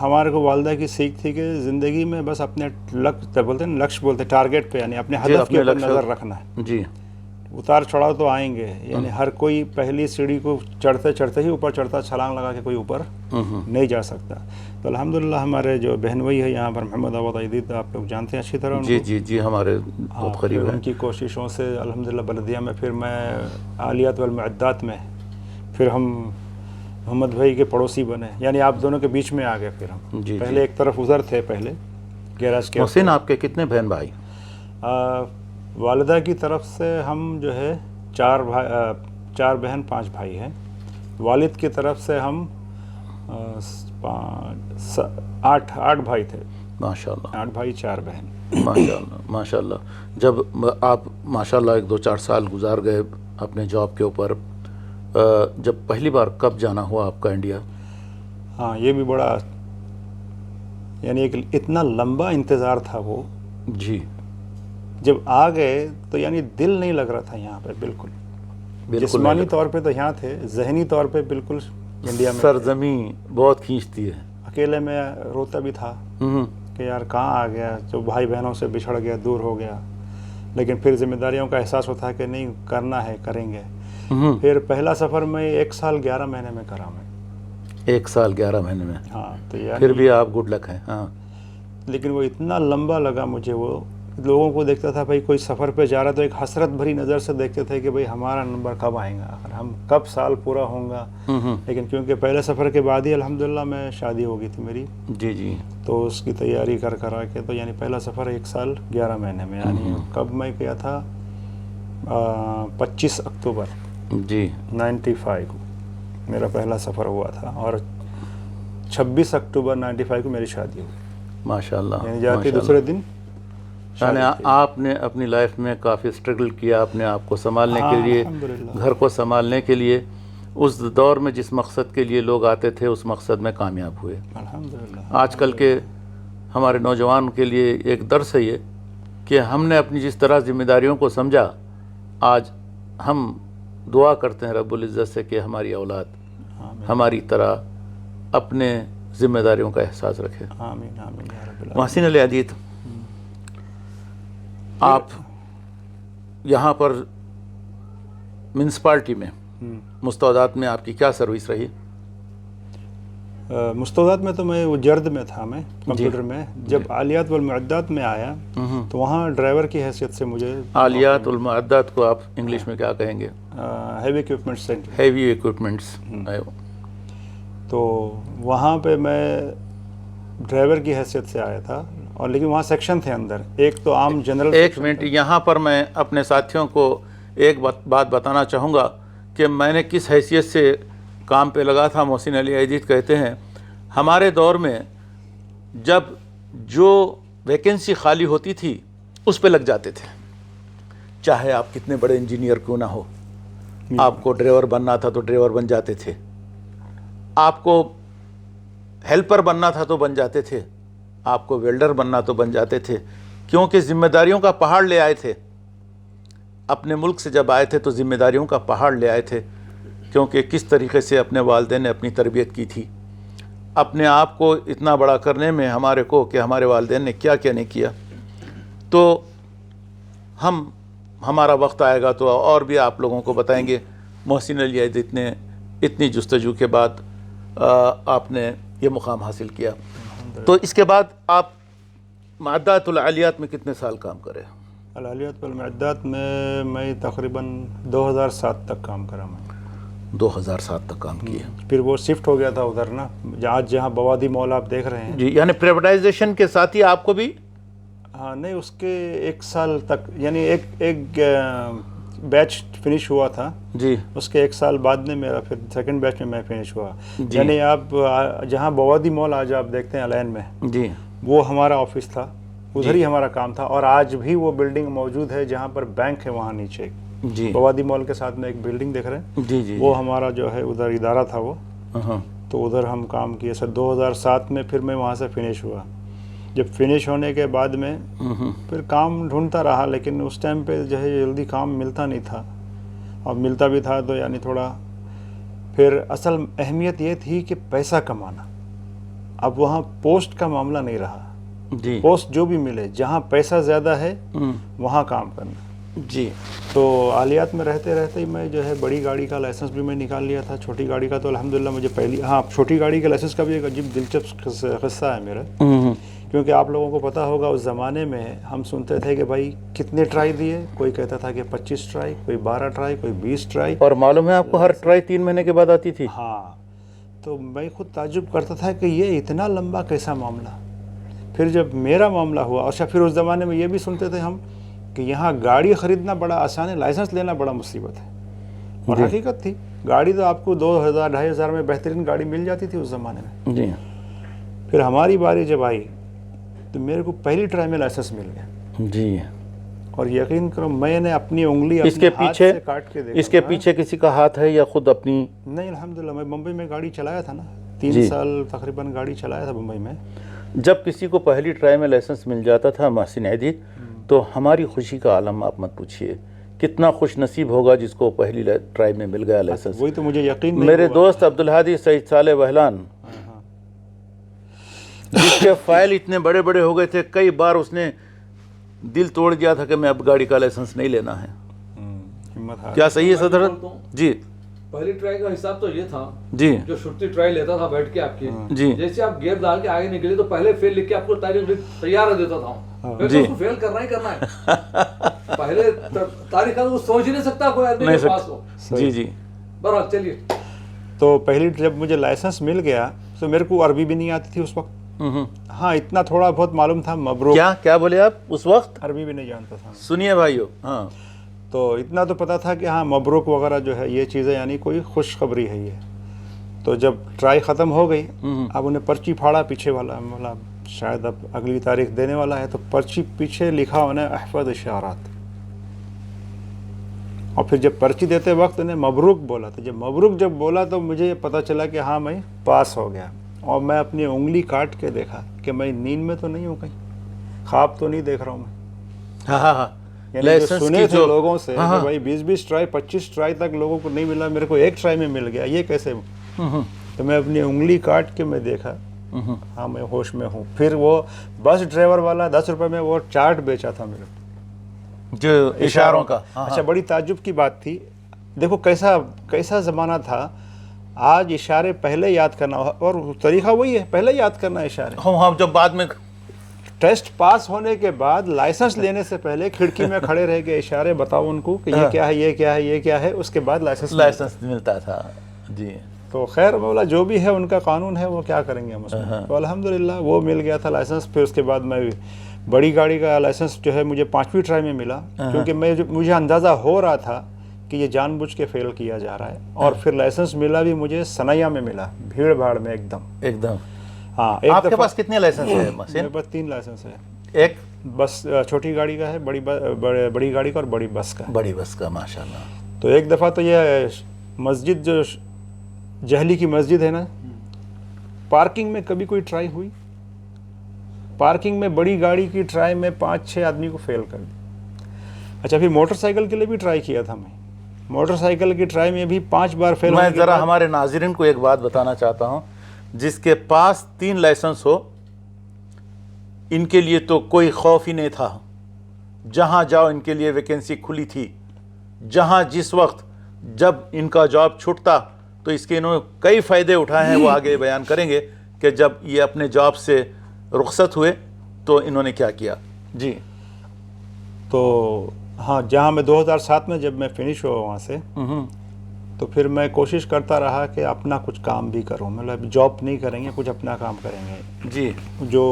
ہمارے کو والدہ کی سیکھ تھی کہ زندگی میں بس اپنے لکش بولتے ٹارگیٹ پہ، یعنی اپنے ہدف کے اوپر نظر رکھنا ہے. جی. اتار چڑھاؤ تو آئیں گے. یعنی ہر کوئی پہلی سیڑھی کو چڑھتے ہی اوپر چڑھتا، چھلانگ لگا کے کوئی اوپر نہیں جا سکتا. تو الحمدللہ ہمارے جو بہنوئی ہے یہاں پر محمد آباد عیدید، آپ لوگ جانتے ہیں اچھی طرح ان کو. جی ہمارے بہت قریب ہیں. ان کی کوششوں سے الحمدللہ بلدیہ میں پھر میں آلیات والمعدات میں پھر ہم محمد بھائی کے پڑوسی بنے. یعنی آپ دونوں کے بیچ میں آ گئے پھر ہم. پہلے ایک طرف ادھر تھے پہلے گیراج کے. محسن آپ کے کتنے بہن بھائی؟ والدہ کی طرف سے ہم جو ہے 4 بہن 5 بھائی ہیں. والد کی طرف سے ہم 8 بھائی تھے. ماشاء اللہ، 8 بھائی 4 بہن. ماشاء اللہ ماشاء اللہ. جب آپ ماشاء اللہ 1-2-4 سال گزار گئے اپنے جاب کے اوپر، جب پہلی بار کب جانا ہوا آپ کا انڈیا؟ ہاں یہ بھی بڑا، یعنی ایک اتنا لمبا انتظار تھا وہ. جی جب آ گئے تو یعنی دل نہیں لگ رہا تھا یہاں پہ بالکل. جسمانی طور پہ تو یہاں تھے، ذہنی طور پہ بالکل انڈیا میں. سرزمین بہت کھینچتی ہے. اکیلے میں روتا بھی تھا کہ یار کہاں آ گیا، جو بھائی بہنوں سے بچھڑ گیا، دور ہو گیا. لیکن پھر ذمہ داریوں کا احساس ہوتا ہے کہ نہیں کرنا ہے، کریں گے. پھر پہلا سفر میں 1 سال 11 مہینے میں کرا میں. 1 سال 11 مہینے میں؟ ہاں تو یعنی پھر بھی آپ گڈ لک ہیں. ہاں لیکن وہ اتنا لمبا لگا مجھے. وہ لوگوں کو دیکھتا تھا بھائی کوئی سفر پہ جا رہا تو ایک حسرت بھری نظر سے دیکھتے تھے کہ بھئی ہمارا نمبر کب آئیں گا، آخر ہم کب سال پورا ہوں گا. لیکن کیونکہ پہلے سفر کے بعد ہی الحمدللہ میں شادی ہو گئی تھی میری. جی جی. تو اس کی تیاری کرا کے تو یعنی پہلا سفر 1 سال 11 مہینے میں. یعنی کب میں گیا تھا؟ 25 اکتوبر جی 95 کو میرا پہلا سفر ہوا تھا، اور 26 اکتوبر 95 کو میری شادی ہوئی. ماشاء اللہ. یعنی جاتے دوسرے دن. یعنی آپ نے اپنی لائف میں کافی اسٹرگل کیا اپنے آپ کو سنبھالنے کے لیے، گھر کو سنبھالنے کے لیے. اس دور میں جس مقصد کے لیے لوگ آتے تھے اس مقصد میں کامیاب ہوئے. الحمدللہ. آج کل کے ہمارے نوجوان کے لیے ایک درس ہے یہ کہ ہم نے اپنی جس طرح ذمہ داریوں کو سمجھا، آج ہم دعا کرتے ہیں رب العزت سے کہ ہماری اولاد ہماری طرح اپنے ذمہ داریوں کا احساس رکھے. آمین آمین یا رب العالمین. محسن علی عدید، آپ یہاں پر میونسپالٹی میں مستودات میں آپ کی کیا سروس رہی؟ مستودات میں تو میں وہ جرد میں تھا، میں کمپیوٹر میں. جب آلیات والمعدات میں آیا تو وہاں ڈرائیور کی حیثیت سے مجھے. آلیات والمعدات کو آپ انگلش میں کیا کہیں گے؟ Heavy equipment centre. Heavy equipments. تو وہاں پہ میں ڈرائیور کی حیثیت سے آیا تھا، اور لیکن وہاں سیکشن تھے اندر. ایک تو عام جنرل. ایک منٹ، یہاں پر میں اپنے ساتھیوں کو ایک بات بتانا چاہوں گا کہ میں نے کس حیثیت سے کام پہ لگا تھا. محسن علی عدید کہتے ہیں ہمارے دور میں جب جو ویکنسی خالی ہوتی تھی اس پہ لگ جاتے تھے، چاہے آپ کتنے بڑے انجینئر کیوں نہ ہو. آپ کو ڈرائیور بننا تھا تو ڈرائیور بن جاتے تھے، آپ کو ہیلپر بننا تھا تو بن جاتے تھے، آپ کو ویلڈر بننا تو بن جاتے تھے. کیونکہ ذمہ داریوں کا پہاڑ لے آئے تھے. اپنے ملک سے جب آئے تھے تو ذمہ داریوں کا پہاڑ لے آئے تھے، کیونکہ کس طریقے سے اپنے والدین نے اپنی تربیت کی تھی. اپنے آپ کو اتنا بڑا کرنے میں ہمارے کو کہ ہمارے والدین نے کیا کیا نہیں کیا. تو ہمارا وقت آئے گا تو اور بھی آپ لوگوں کو بتائیں گے. محسن علی عدید نے اتنی جستجو کے بعد آپ نے یہ مقام حاصل کیا. تو اس کے بعد آپ معدات العالیات میں کتنے سال کام کرے؟ العالیات والمعدات میں میں تقریباً 2007 تک کام کرا. میں 2007 تک کام کیا. پھر وہ شفٹ ہو گیا تھا ادھر نا، جہاں بوادی مال آپ دیکھ رہے ہیں. جی، یعنی پرائیویٹائزیشن کے ساتھ ہی آپ کو بھی؟ ہاں نہیں، اس کے 1 سال تک، یعنی ایک بیچ فنش ہوا تھا. جی. اس کے 1 سال بعد میں میرا پھر سیکنڈ بیچ میں فنش ہوا. یعنی آپ جہاں بوادی مال آج آپ دیکھتے ہیں الین میں، جی، وہ ہمارا آفس تھا، ادھر ہی ہمارا کام تھا. اور آج بھی وہ بلڈنگ موجود ہے جہاں پر بینک ہے وہاں نیچے. جی. بوادی مال کے ساتھ میں ایک بلڈنگ دیکھ رہے ہیں. جی جی. وہ ہمارا جو ہے ادھر ادارہ تھا وہ. تو ادھر ہم کام کیے سر. 2007 میں پھر میں وہاں سے فنش ہوا. جب فنش ہونے کے بعد میں پھر کام ڈھونڈتا رہا، لیکن اس ٹائم پہ جو ہے جلدی کام ملتا نہیں تھا، اور ملتا بھی تھا تو یعنی تھوڑا. پھر اصل اہمیت یہ تھی کہ پیسہ کمانا. اب وہاں پوسٹ کا معاملہ نہیں رہا. جی. پوسٹ جو بھی ملے، جہاں پیسہ زیادہ ہے وہاں کام کرنا. جی. تو آلیات میں رہتے رہتے ہی میں جو ہے بڑی گاڑی کا لائسنس بھی میں نکال لیا تھا. چھوٹی گاڑی کا تو الحمدللہ مجھے چھوٹی گاڑی کے لائسنس کا بھی ایک عجیب دلچسپ قصہ ہے میرا. کیونکہ آپ لوگوں کو پتہ ہوگا اس زمانے میں ہم سنتے تھے کہ بھائی کتنے ٹرائی دیے. کوئی کہتا تھا کہ 25 ٹرائی، کوئی 12 ٹرائی، کوئی 20 ٹرائی. اور معلوم ہے آپ کو ہر ٹرائی 3 مہینے کے بعد آتی تھی. ہاں. تو میں خود تعجب کرتا تھا کہ یہ اتنا لمبا کیسا معاملہ. پھر جب میرا معاملہ ہوا، اچھا پھر اس زمانے میں یہ بھی سنتے تھے ہم کہ یہاں گاڑی خریدنا بڑا آسان ہے، لائسنس لینا بڑا مصیبت ہے. اور حقیقت تھی. گاڑی تو آپ کو 2000 2500 میں بہترین گاڑی مل جاتی تھی اس زمانے میں. جی. پھر ہماری باری جب آئی تو میرے کو پہلی ٹرائی میں لائسنس مل گیا جی. اور یقین کرو میں نے اپنی انگلی اس کے اپنے ہاتھ پیچھے سے کاٹ کے دیکھا. اس کے پیچھے کسی کا ہاتھ ہے یا خود اپنی؟ نہیں الحمدللہ میں بمبئی میں گاڑی چلایا تھا نا 3 جی. سال تقریباً گاڑی چلایا تھا بمبئی میں. جب کسی کو پہلی ٹرائی میں لائسنس مل جاتا تھا محسن عیدی تو ہماری خوشی کا عالم آپ مت پوچھیے. کتنا خوش نصیب ہوگا جس کو پہلی ٹرائی میں مل گیا لائسنس. وہی تو مجھے یقین نہیں میرے ہوا. دوست عبدالہادی سعید صالح بہلان جس کے فائل اتنے بڑے بڑے ہو گئے تھے کئی بار اس نے دل توڑ دیا تھا کہ میں اب گاڑی کا لائسنس نہیں لینا ہے. ہمت ہار. کیا صحیح ہے صدر؟ جی پہلی ٹرائی کا حساب تو یہ تھا جی جو چھٹی ٹرائی لیتا تھا بیٹھ کے آپ کی جی جیسے آپ گیئر ڈال کے آگے نکلے تو پہلے فیل لکھ کے آپ کو تاریخ تیار دیتا تھا پھر تو اس کو فیل کرنا ہی کرنا ہے. پہلے تاریخ وہ سوچ ہی نہیں سکتا کوئی آدمی کے پاس ہو. جی جی برحال چلیے. تو پہلی جب مجھے لائسنس مل گیا تو میرے کو عربی بھی نہیں آتی تھی اس وقت. ہاں اتنا تھوڑا بہت معلوم تھا مبروک. کیا بولے آپ اس وقت؟ عربی بھی نہیں جانتا تھا. سنیے بھائیو. ہاں تو اتنا تو پتا تھا کہ ہاں مبروک وغیرہ جو ہے یہ چیزیں یعنی کوئی خوشخبری ہے یہ. تو جب ٹرائی ختم ہو گئی اب انہیں پرچی پھاڑا پیچھے والا بولا شاید اب اگلی تاریخ دینے والا ہے. تو پرچی پیچھے لکھا انہیں احفظ اشارات. اور پھر جب پرچی دیتے وقت انہیں مبروک بولا. تو جب مبروک جب بولا تو مجھے پتہ چلا کہ ہاں میں پاس ہو گیا. اور میں اپنی انگلی کاٹ کے دیکھا کہ میں نیند میں تو نہیں ہوں کہیں خواب تو نہیں دیکھ رہا ہوں میں. ہاں ہاں یعنی جو سنے تھے لوگوں سے کہ بھائی 20 ٹرائی 25 ٹرائی تک لوگوں کو نہیں ملا میرے کو ایک ٹرائی میں مل گیا یہ کیسے. تو میں اپنی انگلی کاٹ کے میں دیکھا ہاں میں ہوش میں ہوں. پھر وہ بس ڈرائیور والا 10 روپے میں وہ چارٹ بیچا تھا میرے کو جو اشاروں کا. اچھا بڑی تعجب کی بات تھی. دیکھو کیسا زمانہ تھا. آج اشارے پہلے یاد کرنا اور طریقہ وہی ہے پہلے یاد کرنا اشارے. ہاں جب بعد میں ٹیسٹ پاس ہونے کے بعد لائسنس لینے سے پہلے کھڑکی میں کھڑے رہ کے اشارے بتاؤ ان کو کہ یہ کیا ہے یہ کیا ہے یہ کیا ہے. اس کے بعد لائسنس ملتا تھا. جی تو خیر مولا جو بھی ہے ان کا قانون ہے وہ کیا کریں گے ہم اس میں. تو الحمدللہ وہ مل گیا تھا لائسنس. پھر اس کے بعد میں بڑی گاڑی کا لائسنس جو ہے مجھے 5ویں ٹرائی میں ملا کیونکہ مجھے اندازہ ہو رہا تھا کہ یہ جان بوجھ کے فیل کیا جا رہا ہے. اور پھر لائسنس ملا بھی مجھے سنیا میں ملا بھیڑ بھاڑ میں ایک دم. ہاں آپ کے پاس کتنے لائسنس ہیں محسن؟ میرے پاس 3 لائسنس ہے. ایک بس چھوٹی گاڑی کا ہے بڑی گاڑی کا اور بڑی بس کا. بڑی بس کا ماشاءاللہ. تو ایک دفعہ تو یہ مسجد جو جہلی کی مسجد ہے نا پارکنگ میں کبھی کوئی ٹرائی ہوئی. پارکنگ میں بڑی گاڑی کی ٹرائی میں 5-6 آدمی کو فیل کر دی. اچھا پھر موٹر سائیکل کے لیے بھی ٹرائی کیا تھا میں. موٹر سائیکل کی ٹرائی میں بھی 5 بار فیل. میں ذرا ہمارے ناظرین کو ایک بات بتانا چاہتا ہوں. جس کے پاس 3 لائسنس ہو ان کے لیے تو کوئی خوف ہی نہیں تھا. جہاں جاؤ ان کے لیے ویکینسی کھلی تھی. جہاں جس وقت جب ان کا جاب چھوٹتا تو اس کے انہوں نے کئی فائدے اٹھائے ہیں وہ آگے بیان کریں گے کہ جب یہ اپنے جاب سے رخصت ہوئے تو انہوں نے کیا کیا. جی تو ہاں جہاں میں 2007 میں جب میں فنش ہوا وہاں سے تو پھر میں کوشش کرتا رہا کہ اپنا کچھ کام بھی کروں. مطلب جاب نہیں کریں گے کچھ اپنا کام کریں گے. جی جو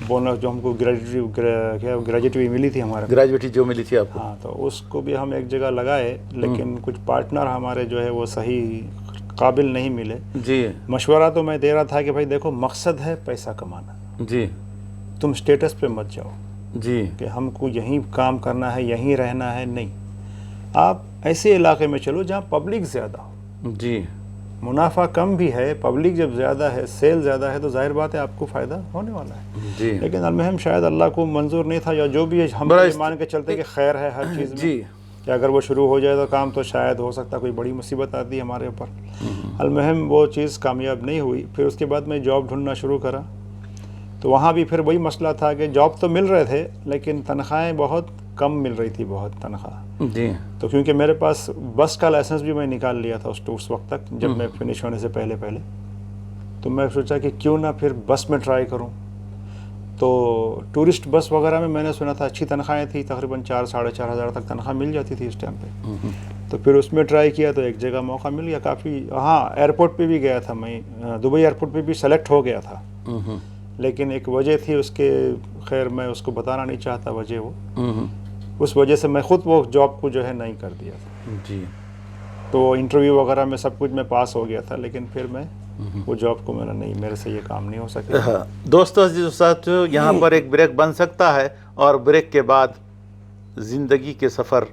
بونس جو ہم کو گریجویٹی ملی تھی ہمارے گریجویٹی جو ملی تھی آپ کو. ہاں تو اس کو بھی ہم ایک جگہ لگائے لیکن کچھ پارٹنر ہمارے جو ہے وہ صحیح قابل نہیں ملے. جی مشورہ تو میں دے رہا تھا کہ بھائی دیکھو مقصد ہے پیسہ کمانا. جی تم اسٹیٹس پہ مت جاؤ جی کہ ہم کو یہیں کام کرنا ہے یہیں رہنا ہے. نہیں آپ ایسے علاقے میں چلو جہاں پبلک زیادہ ہو. جی منافع کم بھی ہے پبلک جب زیادہ ہے سیل زیادہ ہے تو ظاہر بات ہے آپ کو فائدہ ہونے والا ہے. جی لیکن المہم شاید اللہ کو منظور نہیں تھا یا جو بھی ہے ہم یہ مان کے چلتے کہ خیر ہے ہر چیز میں. جی کہ اگر وہ شروع ہو جائے تو کام تو شاید ہو سکتا کوئی بڑی مصیبت آتی ہے ہمارے اوپر. المہم وہ چیز کامیاب نہیں ہوئی. پھر اس کے بعد میں جاب ڈھونڈنا شروع کرا تو وہاں بھی پھر وہی مسئلہ تھا کہ جاب تو مل رہے تھے لیکن تنخواہیں بہت کم مل رہی تھی بہت تنخواہ. جی تو کیونکہ میرے پاس بس کا لائسنس بھی میں نکال لیا تھا اس وقت تک جب میں فنش ہونے سے پہلے تو میں سوچا کہ کیوں نہ پھر بس میں ٹرائی کروں. تو ٹورسٹ بس وغیرہ میں نے سنا تھا اچھی تنخواہیں تھی تقریباً 4-4.5 ہزار تک تنخواہ مل جاتی تھی اس ٹائم پہ. تو پھر اس میں ٹرائی کیا تو ایک جگہ موقع مل گیا کافی. ہاں ایئرپورٹ پہ بھی گیا تھا میں دبئی ایئرپورٹ پہ بھی سلیکٹ ہو گیا تھا لیکن ایک وجہ تھی اس کے خیر میں اس کو بتانا نہیں چاہتا وجہ وہ اس وجہ سے میں خود وہ جاب کو جو ہے نہیں کر دیا تھا. جی تو انٹرویو وغیرہ میں سب کچھ میں پاس ہو گیا تھا لیکن پھر میں وہ جاب کو نہیں، میرے سے یہ کام نہیں ہو سکے. ہاں دوستو عزیز و ساتھیو، یہاں پر ایک بریک بن سکتا ہے اور بریک کے بعد زندگی کے سفر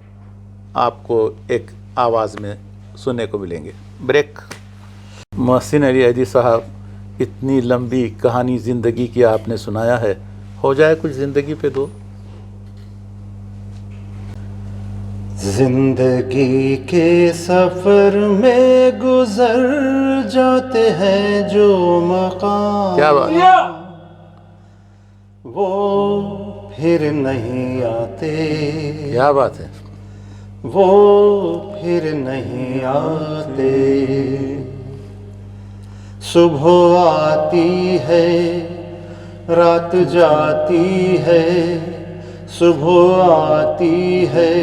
آپ کو ایک آواز میں سننے کو ملیں گے. بریک. محسن علی ایدھی صاحب، اتنی لمبی کہانی زندگی کی آپ نے سنایا ہے، ہو جائے کچھ زندگی پہ دو. زندگی کے سفر میں گزر جاتے ہیں جو مقام، کیا بات، وہ پھر نہیں آتے. کیا بات ہے. وہ پھر نہیں آتے. صبح آتی ہے رات جاتی ہے، صبح آتی ہے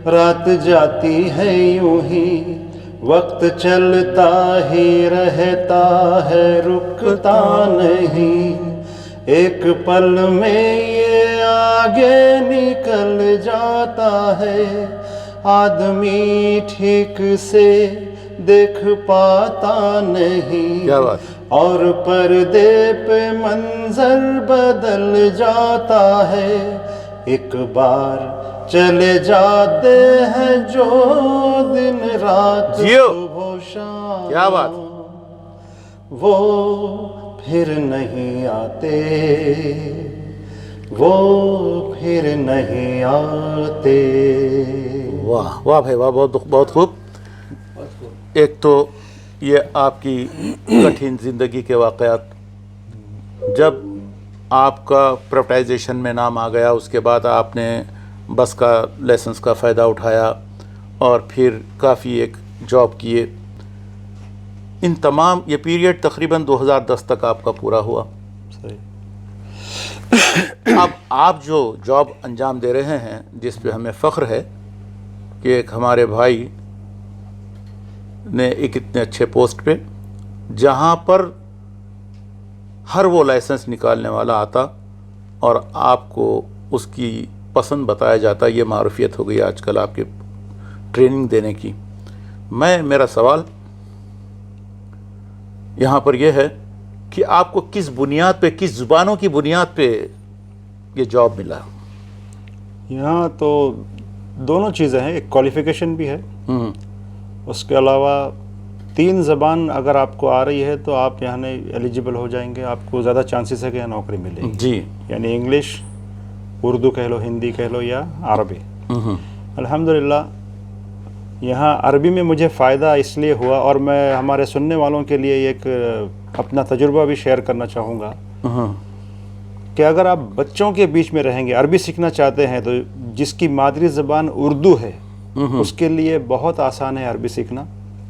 رات جاتی ہے، یوں ہی وقت چلتا ہی رہتا ہے، رکتا نہیں. ایک پل میں یہ آگے نکل جاتا ہے، آدمی ٹھیک سے دیکھ پاتا نہیں. کیا بات. اور پردے پہ منظر بدل جاتا ہے، ایک بار چلے جاتے ہیں جو دن رات جیو. صبح و شام. کیا بات. وہ پھر نہیں آتے، وہ پھر نہیں آتے. واہ واہ بھائی واہ، بہت خوب. ایک تو یہ آپ کی کٹھن زندگی کے واقعات، جب آپ کا پرائیویٹائزیشن میں نام آ گیا، اس کے بعد آپ نے بس کا لائسنس کا فائدہ اٹھایا اور پھر کافی ایک جاب کیے. ان تمام یہ پیریڈ تقریباً 2010 تک آپ کا پورا ہوا. صحیح. اب آپ جو جاب انجام دے رہے ہیں، جس پہ ہمیں فخر ہے کہ ایک ہمارے بھائی نے ایک اتنے اچھے پوسٹ پہ، جہاں پر ہر وہ لائسنس نکالنے والا آتا اور آپ کو اس کی پسند بتایا جاتا. یہ معروفیت ہو گئی آج کل آپ کے ٹریننگ دینے کی. میرا سوال یہاں پر یہ ہے کہ آپ کو کس بنیاد پہ، کس زبانوں کی بنیاد پہ یہ جاب ملا؟ یہاں تو دونوں چیزیں ہیں، ایک کوالیفیکیشن بھی ہے، اس کے علاوہ 3 زبان اگر آپ کو آ رہی ہے تو آپ یہاں ایلیجیبل ہو جائیں گے، آپ کو زیادہ چانسز ہے کہ یہاں نوکری ملے گی. جی. یعنی انگلش، اردو کہہ لو، ہندی کہہ لو یا عربی. الحمدللہ یہاں عربی میں مجھے فائدہ اس لیے ہوا، اور میں ہمارے سننے والوں کے لیے ایک اپنا تجربہ بھی شیئر کرنا چاہوں گا کہ اگر آپ بچوں کے بیچ میں رہیں گے، عربی سیکھنا چاہتے ہیں، تو جس کی مادری زبان اردو ہے اس کے لیے بہت آسان ہے عربی سیکھنا،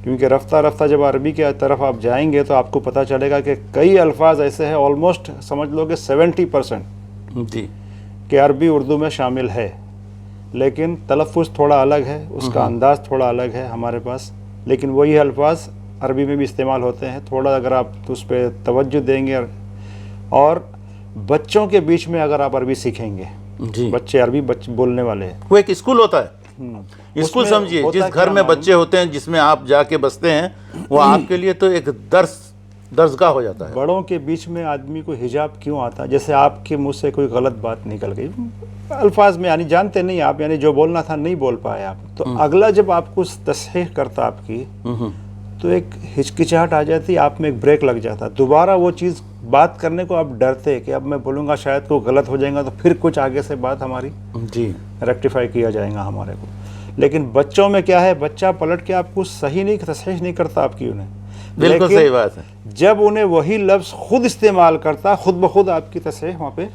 کیونکہ رفتہ رفتہ جب عربی کی طرف آپ جائیں گے تو آپ کو پتہ چلے گا کہ کئی الفاظ ایسے ہیں، آلموسٹ سمجھ لو کہ 70% جی کہ عربی اردو میں شامل ہے، لیکن تلفظ تھوڑا الگ ہے، اس کا انداز تھوڑا الگ ہے ہمارے پاس، لیکن وہی الفاظ عربی میں بھی استعمال ہوتے ہیں. تھوڑا اگر آپ اس پہ توجہ دیں گے، اور بچوں کے بیچ میں اگر آپ عربی سیکھیں گے، جی. بچے عربی بولنے والے ہیں، وہ ایک اسکول ہوتا ہے. اسکول میں سمجھیے، ہوتا جس گھر کیا میں معلوم؟ بچے ہوتے ہیں، جس میں آپ جا کے بستے ہیں، وہ آپ کے لیے تو ایک درسگاہ ہو جاتا ہے. بڑوں کے بیچ میں آدمی کو حجاب کیوں آتا ہے؟ جیسے آپ کے منہ سے کوئی غلط بات نکل گئی الفاظ میں، یعنی جانتے نہیں آپ، یعنی جو بولنا تھا نہیں بول پائے آپ، تو اگلا جب آپ کو تصحیح کرتا آپ کی تو ایک ہچکچاہٹ آ جاتی، آپ میں ایک بریک لگ جاتا، دوبارہ وہ چیز بات کرنے کو آپ ڈرتے کہ اب میں بولوں گا شاید کو غلط ہو جائے گا، تو پھر کچھ آگے سے بات ہماری جی ریکٹیفائی کیا جائے گا ہمارے کو. لیکن بچوں میں کیا ہے، بچہ پلٹ کے آپ کو تصحیح نہیں کرتا آپ کی انہیں، بالکل صحیح بات ہے. جب انہیں وہی لفظ خود استعمال کرتا، خود بخود آپ کی تصحیح وہاں پہ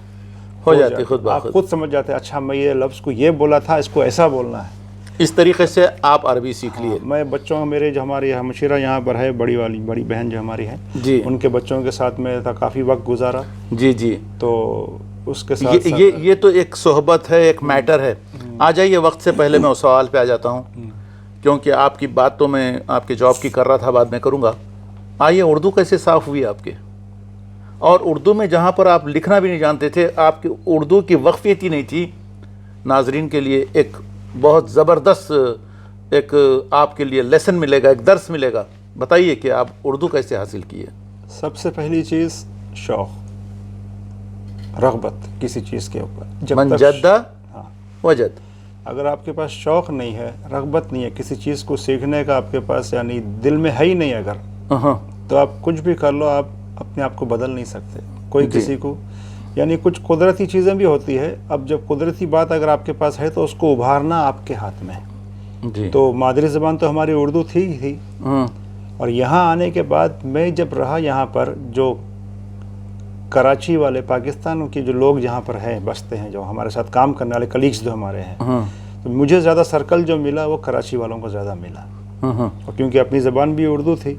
ہو جاتی خود آپ بخود. خود سمجھ جاتے، اچھا میں یہ لفظ کو یہ بولا تھا، اس کو ایسا بولنا ہے. اس طریقے سے آپ عربی سیکھ لیے. میں بچوں، میرے جو ہماری ہمشیرہ یہاں پر ہے، بڑی بہن جو ہماری ہے، جی ان کے بچوں کے ساتھ میں کافی وقت گزارا، جی جی. تو اس کے ساتھ یہ تو ایک صحبت ہے، ایک میٹر ہے. آ جائیے، وقت سے پہلے میں اس سوال پہ آ جاتا ہوں، کیونکہ آپ کی بات تو میں آپ کے جاب کی کر رہا تھا، بعد میں کروں گا. آئیے، اردو کیسے صاف ہوئی آپ کے؟ اور اردو میں جہاں پر آپ لکھنا بھی نہیں جانتے تھے، آپ کی اردو کی وقفیت ہی نہیں تھی. ناظرین کے لیے ایک بہت زبردست ایک آپ کے لیے لیسن ملے گا، ایک درس ملے گا بتائیے کہ آپ اردو کیسے حاصل کیے؟ سب سے پہلی چیز شوق، رغبت کسی چیز کے اوپر. من جدہ ہاں، وجد. اگر آپ کے پاس شوق نہیں ہے، رغبت نہیں ہے کسی چیز کو سیکھنے کا، آپ کے پاس یعنی دل میں ہے ہی نہیں اگر، تو آپ کچھ بھی کر لو، آپ اپنے آپ کو بدل نہیں سکتے. کوئی کسی کو یعنی کچھ قدرتی چیزیں بھی ہوتی ہے. اب جب قدرتی بات اگر آپ کے پاس ہے تو اس کو ابھارنا آپ کے ہاتھ میں ہے. جی. تو مادری زبان تو ہماری اردو تھی ہی تھی، اور یہاں آنے کے بعد میں جب رہا یہاں پر، جو کراچی والے پاکستان کے جو لوگ جہاں پر ہیں بستے ہیں، جو ہمارے ساتھ کام کرنے والے کلیگز جو ہمارے ہیں، تو مجھے زیادہ سرکل جو ملا وہ کراچی والوں کو زیادہ ملا. اور کیونکہ اپنی زبان بھی اردو تھی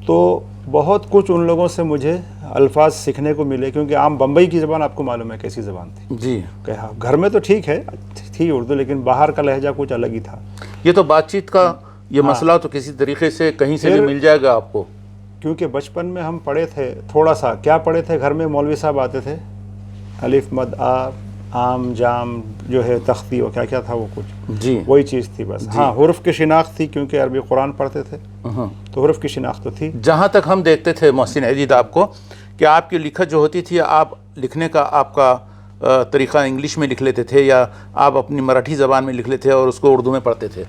تو بہت کچھ ان لوگوں سے مجھے الفاظ سیکھنے کو ملے. کیونکہ عام بمبئی کی زبان آپ کو معلوم ہے کیسی زبان تھی. جی. کہ ہاں گھر میں تو ٹھیک ہے تھی اردو، لیکن باہر کا لہجہ کچھ الگ ہی تھا. یہ تو بات چیت کا یہ مسئلہ تو کسی طریقے سے کہیں سے بھی مل جائے گا آپ کو. کیونکہ بچپن میں ہم پڑھے تھے تھوڑا سا، کیا پڑھے تھے گھر میں، مولوی صاحب آتے تھے، الف مد آ عام جام جو ہے تختی، وہ کیا کیا تھا وہ کچھ، جی. وہی چیز تھی بس. ہاں حرف کی شناخت تھی کیونکہ عربی قرآن پڑھتے تھے تو حرف کی شناخت تو تھی. جہاں تک ہم دیکھتے تھے محسن عزیز آپ کو کہ آپ کی لکھت جو ہوتی تھی، آپ لکھنے کا آپ کا طریقہ انگلش میں لکھ لیتے تھے یا آپ اپنی مراٹھی زبان میں لکھ لیتے اور اس کو اردو میں پڑھتے تھے.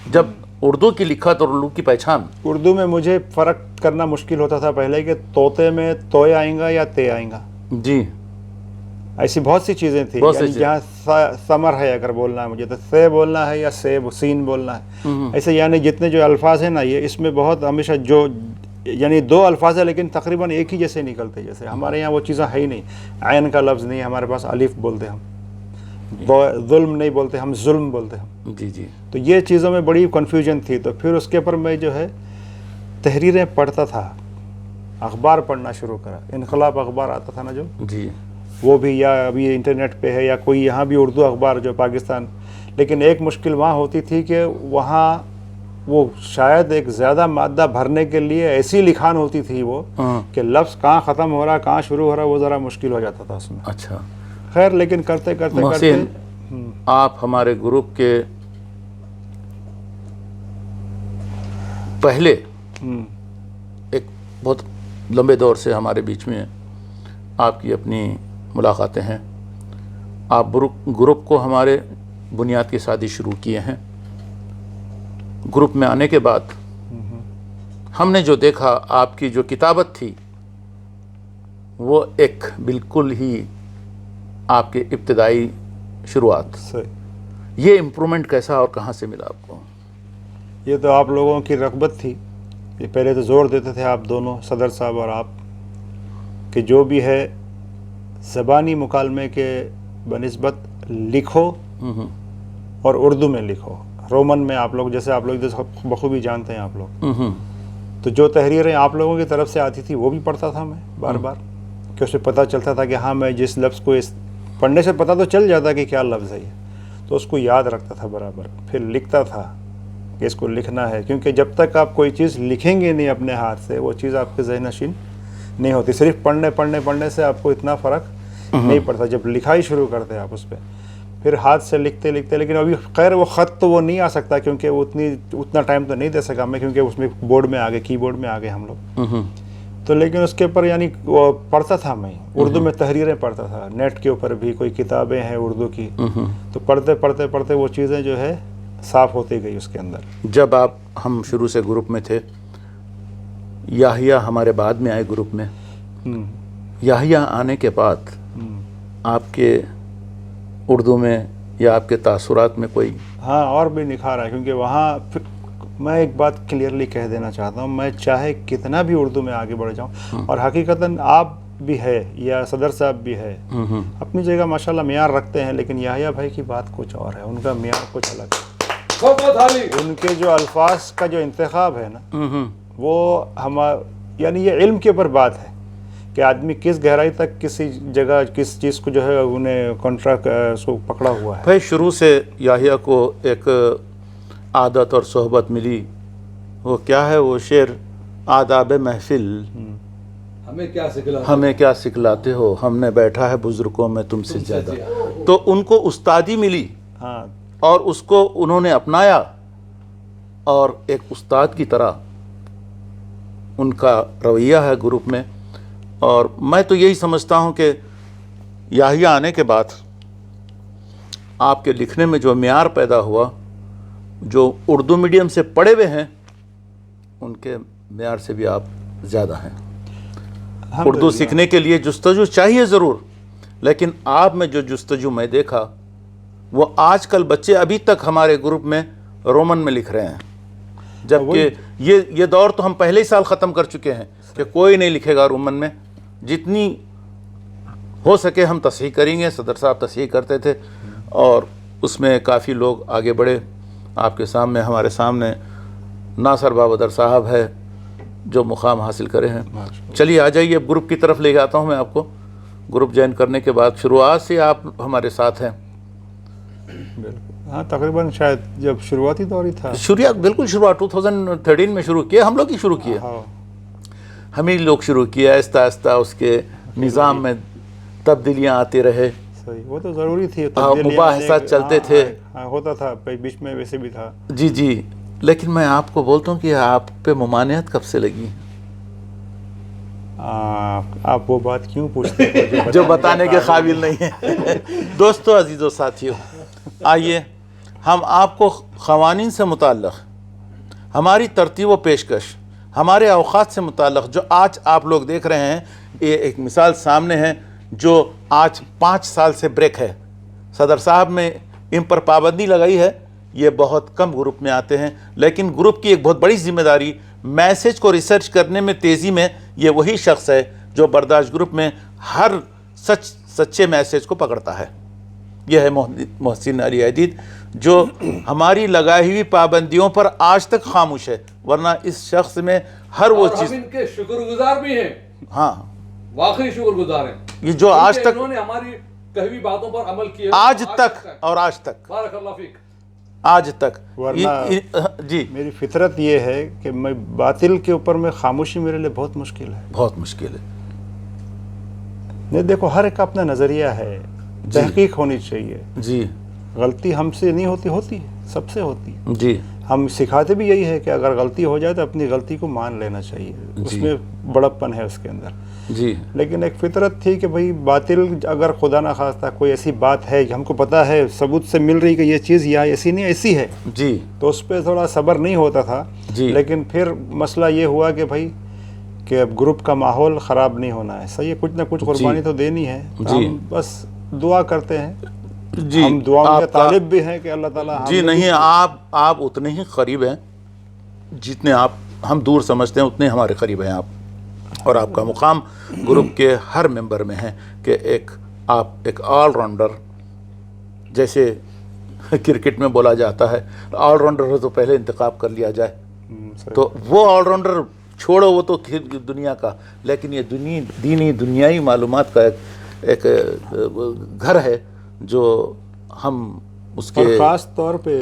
جب اردو کی لکھت اور اردو کی پہچان، اردو میں مجھے فرق کرنا مشکل ہوتا تھا پہلے کہ طوطے میں توئے آئیں گا یا تے آئیں گا. جی. ایسی بہت سی چیزیں تھیں. بہت سی یعنی جہاں ثمر ہے اگر بولنا ہے مجھے تو سے بولنا ہے یا سیب سین بولنا ہے. ایسے یعنی جتنے جو الفاظ ہیں نا، یہ اس میں بہت ہمیشہ جو یعنی دو الفاظ ہیں لیکن تقریباً ایک ہی جیسے نکلتے. جیسے ہمارے یہاں وہ چیزیں ہے ہی نہیں، عین کا لفظ نہیں ہمارے پاس، الف بولتے ہم، ظلم نہیں بولتے ہم، ظلم بولتے ہم. جی. جی. تو یہ چیزوں میں بڑی کنفیوژن تھی. تو پھر اس کے اوپر میں جو ہے تحریریں پڑھتا تھا، اخبار پڑھنا شروع کرا. انقلاب اخبار آتا تھا نا جو، جی. وہ بھی، یا ابھی انٹرنیٹ پہ ہے، یا کوئی یہاں بھی اردو اخبار جو پاکستان. لیکن ایک مشکل وہاں ہوتی تھی کہ وہاں وہ شاید ایک زیادہ مادہ بھرنے کے لیے ایسی لکھان ہوتی تھی وہ کہ لفظ کہاں ختم ہو رہا کہاں شروع ہو رہا وہ ذرا مشکل ہو جاتا تھا اس میں. اچھا. خیر لیکن کرتے کرتے محسن، آپ ہمارے گروپ کے پہلے ایک بہت لمبے دور سے ہمارے بیچ میں آپ کی اپنی ملاقاتیں ہیں. آپ گروپ کو ہمارے بنیاد کی شادی شروع کیے ہیں. گروپ میں آنے کے بعد ہم نے جو دیکھا، آپ کی جو کتابت تھی وہ ایک بالکل ہی آپ کے ابتدائی شروعات. یہ امپرومنٹ کیسا اور کہاں سے ملا آپ کو؟ یہ تو آپ لوگوں کی رغبت تھی. یہ پہلے تو زور دیتے تھے آپ دونوں، صدر صاحب اور آپ، کہ جو بھی ہے زبانی مکالمے کے بنسبت لکھو اور اردو میں لکھو. رومن میں آپ لوگ جیسے بخوبی جانتے ہیں آپ لوگ. تو جو تحریریں آپ لوگوں کی طرف سے آتی تھی وہ بھی پڑھتا تھا میں بار بار، کہ اس سے پتہ چلتا تھا کہ ہاں میں جس لفظ کو پڑھنے سے پتہ تو چل جاتا کہ کیا لفظ ہے یہ، تو اس کو یاد رکھتا تھا برابر. پھر لکھتا تھا کہ اس کو لکھنا ہے، کیونکہ جب تک آپ کوئی چیز لکھیں گے نہیں اپنے ہاتھ سے وہ چیز آپ کے ذہن نشین نہیں ہوتی. صرف پڑھنے سے آپ کو اتنا فرق نہیں پڑتا. جب لکھائی شروع کرتے آپ اس پہ، پھر ہاتھ سے لکھتے. لیکن ابھی خیر وہ خط تو وہ نہیں آ سکتا کیونکہ اتنا ٹائم تو نہیں دے سکا میں، کیونکہ اس میں بورڈ میں آگے کی بورڈ میں آگے ہم لوگ. تو لیکن اس کے اوپر یعنی وہ پڑھتا تھا میں اردو میں، تحریریں پڑھتا تھا. نیٹ کے اوپر بھی کوئی کتابیں ہیں اردو کی، تو پڑھتے وہ چیزیں جو ہے صاف ہوتی گئی اس کے اندر. جب ہم شروع سے گروپ میں تھے، یاحییٰ ہمارے بعد میں آئے گروپ میں. یاحییٰ آنے کے بعد آپ کے اردو میں یا آپ کے تاثرات میں کوئی؟ ہاں اور بھی نکھار ہے، کیونکہ وہاں میں ایک بات کلیئرلی کہہ دینا چاہتا ہوں، میں چاہے کتنا بھی اردو میں آگے بڑھ جاؤں، اور حقیقتاً آپ بھی ہے یا صدر صاحب بھی ہے اپنی جگہ ماشاءاللہ معیار رکھتے ہیں، لیکن یاحییٰ بھائی کی بات کچھ اور ہے، ان کا معیار کچھ الگ ہے. ان کے جو الفاظ کا جو انتخاب ہے نا وہ یعنی یہ علم کے اوپر بات ہے کہ آدمی کس گہرائی تک کسی جگہ کس چیز کو جو ہے انہیں کانٹریکٹ اس کو پکڑا ہوا ہے. بھائی شروع سے یاحییٰ کو ایک عادت اور صحبت ملی، وہ کیا ہے وہ شعر، آداب محفل ہمیں کیا سکھلاتے ہو، ہم نے بیٹھا ہے بزرگوں میں تم سے زیادہ. تو ان کو استادی ملی اور اس کو انہوں نے اپنایا اور ایک استاد کی طرح ان کا رویہ ہے گروپ میں. اور میں تو یہی سمجھتا ہوں کہ یاحییٰ آنے کے بعد آپ کے لکھنے میں جو معیار پیدا ہوا، جو اردو میڈیم سے پڑھے ہوئے ہیں ان کے معیار سے بھی آپ زیادہ ہیں. اردو سیکھنے کے لیے جستجو چاہیے ضرور، لیکن آپ میں جو جستجو میں دیکھا وہ آج کل بچے ابھی تک ہمارے گروپ میں رومن میں لکھ رہے ہیں، جبکہ یہ دور تو ہم پہلے ہی سال ختم کر چکے ہیں کہ کوئی نہیں لکھے گا رومن میں. جتنی ہو سکے ہم تصحیح کریں گے. صدر صاحب تصحیح کرتے تھے اور اس میں کافی لوگ آگے بڑھے. آپ کے سامنے، ہمارے سامنے ناصر بابدر صاحب ہے جو مقام حاصل کرے ہیں. چلیے آ جائیے، اب گروپ کی طرف لے جاتا ہوں میں آپ کو. گروپ جوائن کرنے کے بعد شروعات سے آپ ہمارے ساتھ ہیں. ہاں تقریباً شاید جب شروعاتی دور ہی تھا. بالکل شروعات 2013 میں شروع کیا. ہم لوگ ہی شروع کیے، ہم ہی لوگ شروع کیا. آہستہ آہستہ اس کے نظام میں تبدیلیاں آتے رہے. صحیح، وہ تو ضروری تھی. مباحثات چلتے تھے، ہوتا تھا بیچ میں، ویسے بھی تھا. جی. لیکن میں آپ کو بولتا ہوں کہ آپ پہ ممانعت کب سے لگی؟ آپ وہ بات کیوں پوچھتے ہیں جو بتانے کے قابل نہیں ہے. دوستو، عزیزو، ساتھیو، آئیے ہم آپ کو قوانین سے متعلق، ہماری ترتیب و پیشکش، ہمارے اوقات سے متعلق جو آج آپ لوگ دیکھ رہے ہیں، یہ ایک مثال سامنے ہے جو آج 5 سال سے بریک ہے. صدر صاحب نے ان پر پابندی لگائی ہے. یہ بہت کم گروپ میں آتے ہیں، لیکن گروپ کی ایک بہت بڑی ذمہ داری میسج کو ریسرچ کرنے میں تیزی میں یہ وہی شخص ہے جو برداشت گروپ میں ہر سچے میسج کو پکڑتا ہے. یہ ہے محسن علی عیدید، جو ہماری لگائی ہوئی پابندیوں پر آج تک خاموش ہے، ورنہ اس شخص میں ہر وہ چیز. ہم ان کے شکر گزار بھی ہیں. ہاں، واقعی شکر گزار ہیں. یہ جو آج تک انہوں نے ہماری کہی ہوئی باتوں پر عمل کیا، آج تک اور آج تک، بارک اللہ فیک، آج تک. جی، میری فطرت یہ ہے کہ میں باطل کے اوپر میں خاموشی میرے لیے بہت مشکل ہے. بہت مشکل ہے. نہیں، دیکھو ہر ایک کا اپنا نظریہ ہے. تحقیق ہونی چاہیے. جی. غلطی ہم سے نہیں ہوتی ہے، سب سے ہوتی ہے. جی. ہم سکھاتے بھی یہی ہے کہ اگر غلطی ہو جائے تو اپنی غلطی کو مان لینا چاہیے. اس میں بڑپن ہے اس کے اندر. جی. لیکن ایک فطرت تھی کہ بھئی باطل، اگر خدا نہ خواستہ کوئی ایسی بات ہے کہ ہم کو پتہ ہے، ثبوت سے مل رہی کہ یہ چیز یا ایسی نہیں ایسی ہے، جی، تو اس پہ تھوڑا صبر نہیں ہوتا تھا. جی. لیکن پھر مسئلہ یہ ہوا کہ بھئی کہ اب گروپ کا ماحول خراب نہیں ہونا ہے. صحیح ہے، کچھ نہ کچھ قربانی تو دینی ہے. ہم بس دعا کرتے ہیں. جی، ہم دعا کے طالب بھی ہیں کہ اللہ تعالیٰ. جی نہیں، آپ اتنے ہی قریب ہیں جتنے ہم دور سمجھتے ہیں، اتنے ہمارے قریب ہیں آپ. اور آپ کا مقام گروپ کے ہر ممبر میں ہے کہ آپ ایک آل راؤنڈر، جیسے کرکٹ میں بولا جاتا ہے آل راؤنڈر ہو تو پہلے انتخاب کر لیا جائے. تو وہ آل راؤنڈر چھوڑو، وہ تو دنیا کا، لیکن یہ دینی دنیائی معلومات کا ایک گھر ہے جو ہم اس کے. اور خاص طور پہ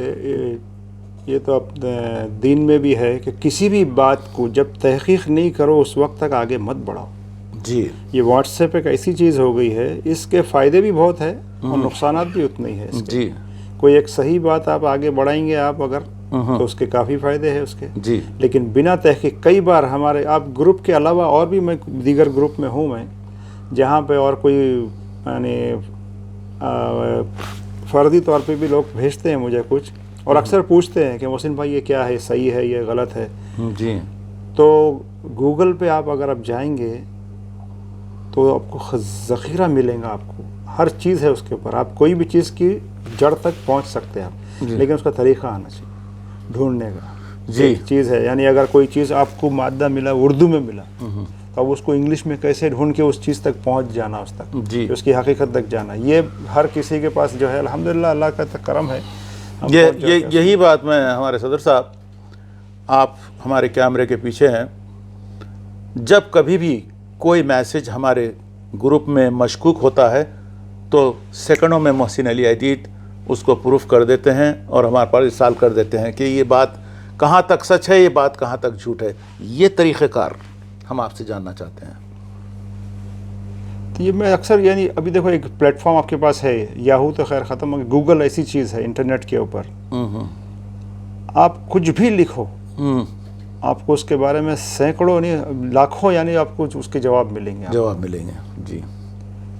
یہ تو اپنے دین میں بھی ہے کہ کسی بھی بات کو جب تحقیق نہیں کرو اس وقت تک آگے مت بڑھاؤ. جی. یہ واٹس ایپ ایک ایسی چیز ہو گئی ہے، اس کے فائدے بھی بہت ہیں اور نقصانات بھی اتنے ہی ہیں. جی. کوئی ایک صحیح بات آپ آگے بڑھائیں گے آپ اگر، تو اس کے کافی فائدے ہیں اس کے. جی. لیکن بنا تحقیق کئی بار ہمارے، آپ گروپ کے علاوہ اور بھی میں دیگر گروپ میں ہوں، میں جہاں پہ اور کوئی یعنی فردی طور پہ بھی لوگ بھیجتے ہیں مجھے کچھ، اور اکثر پوچھتے ہیں کہ محسن بھائی یہ کیا ہے، صحیح ہے، یہ غلط ہے. جی. تو گوگل پہ اگر آپ جائیں گے تو آپ کو ذخیرہ ملے گا. آپ کو ہر چیز ہے اس کے اوپر. آپ کوئی بھی چیز کی جڑ تک پہنچ سکتے ہیں آپ. لیکن اس کا طریقہ آنا چاہیے ڈھونڈنے کا. جی. چیز ہے، یعنی اگر کوئی چیز آپ کو مادہ ملا اردو میں ملا، تو اب اس کو انگلش میں کیسے ڈھونڈ کے اس چیز تک پہنچ جانا، اس تک. جی. اس کی حقیقت تک جانا، یہ ہر کسی کے پاس جو ہے الحمدللہ اللہ کا کرم ہے. یہی بات میں ہمارے صدر صاحب، آپ ہمارے کیمرے کے پیچھے ہیں، جب کبھی بھی کوئی میسج ہمارے گروپ میں مشکوک ہوتا ہے تو سیکنڈوں میں محسن علی عیدید اس کو پروف کر دیتے ہیں اور ہمارے پاس ارسال کر دیتے ہیں کہ یہ بات کہاں تک سچ ہے، یہ بات کہاں تک جھوٹ ہے. یہ طریقہ کار ہم آپ سے جاننا چاہتے ہیں. یہ میں اکثر، یعنی ابھی دیکھو ایک پلیٹ فارم آپ کے پاس ہے، یاہو تو خیر ختم ہو گیا، گوگل ایسی چیز ہے انٹرنیٹ کے اوپر، آپ کچھ بھی لکھو آپ کو اس کے بارے میں سینکڑوں نہیں لاکھوں یعنی آپ کو اس کے جواب ملیں گے. جواب ملیں گے جی.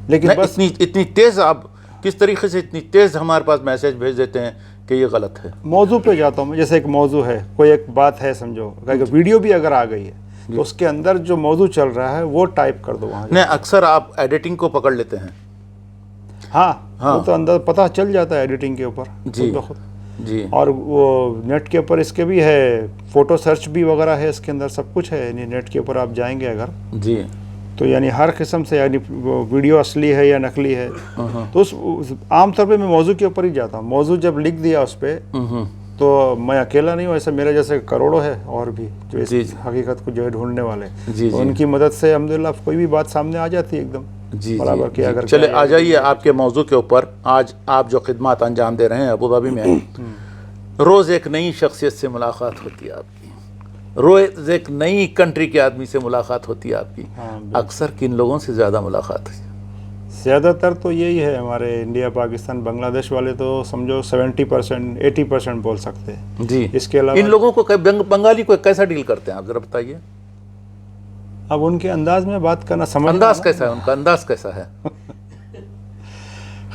لیکن بس اتنی تیز آپ کس طریقے سے اتنی تیز ہمارے پاس میسج بھیج دیتے ہیں کہ یہ غلط ہے. موضوع پہ جاتا ہوں میں. جیسے ایک موضوع ہے, کوئی ایک بات ہے سمجھو, ویڈیو بھی اگر آ گئی ہے تو اس کے اندر جو موضوع چل رہا ہے وہ ٹائپ کر دو وہاں. نہیں, اکثر آپ ایڈیٹنگ کو پکڑ لیتے ہیں. ہاں وہ تو اندر پتہ چل جاتا ہے ایڈیٹنگ کے اوپر جی جی. اور وہ نیٹ کے اوپر اس کے بھی ہے, فوٹو سرچ بھی وغیرہ ہے اس کے اندر, سب کچھ ہے. یعنی نیٹ کے اوپر آپ جائیں گے اگر جی تو یعنی ہر قسم سے, یعنی ویڈیو اصلی ہے یا نقلی ہے. تو عام طور پہ میں موضوع کے اوپر ہی جاتا ہوں. موضوع جب لکھ دیا اس پہ تو میں اکیلا نہیں ہوں, ایسے میرے جیسے کروڑوں ہے اور بھی جو اس حقیقت کو جو ہے ڈھونڈنے والے. ان کی مدد سے الحمدللہ کوئی بھی بات سامنے آ جاتی ہے ایک دم برابر کی. اگر چلے آ جائیے آپ کے موضوع کے اوپر. آج آپ جو خدمات انجام دے رہے ہیں ابو ظبی میں, روز ایک نئی شخصیت سے ملاقات ہوتی ہے آپ کی, روز ایک نئی کنٹری کے آدمی سے ملاقات ہوتی ہے آپ کی. اکثر کن لوگوں سے زیادہ ملاقات ہے؟ زیادہ تر تو یہی ہے ہمارے انڈیا, پاکستان, بنگلہ دیش والے تو سمجھو 70% 80% بول سکتے ہیں جی. اس کے علاوہ ان لوگوں کو بنگالی کو کیسا ڈیل کرتے ہیں آپ ذرا بتائیے. اب ان کے انداز میں بات کرنا سمجھ, انداز کیسا ہے ان کا, انداز کیسا ہے؟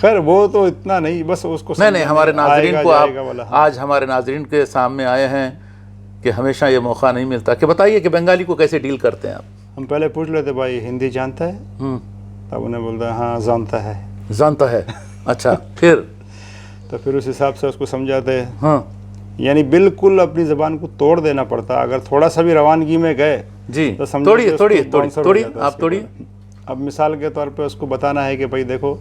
خیر وہ تو اتنا نہیں, بس اس کو نہیں ہمارے ناظرین کو آپ آج ہمارے ناظرین کے سامنے آئے ہیں کہ ہمیشہ یہ موقع نہیں ملتا, کہ بتائیے کہ بنگالی کو کیسے ڈیل کرتے ہیں آپ. ہم پہلے پوچھ لیتے بھائی ہندی جانتا ہے, تب انہیں بولتا ہے ہاں جانتا ہے. جانتا ہے, اچھا. پھر تو پھر اس حساب سے اس کو سمجھاتے ہیں. ہاں یعنی بالکل اپنی زبان کو توڑ دینا پڑتا. اگر تھوڑا سا بھی روانگی میں گئے جی تو توڑیے آپ توڑیے. اب مثال کے طور پہ اس کو بتانا ہے کہ بھائی دیکھو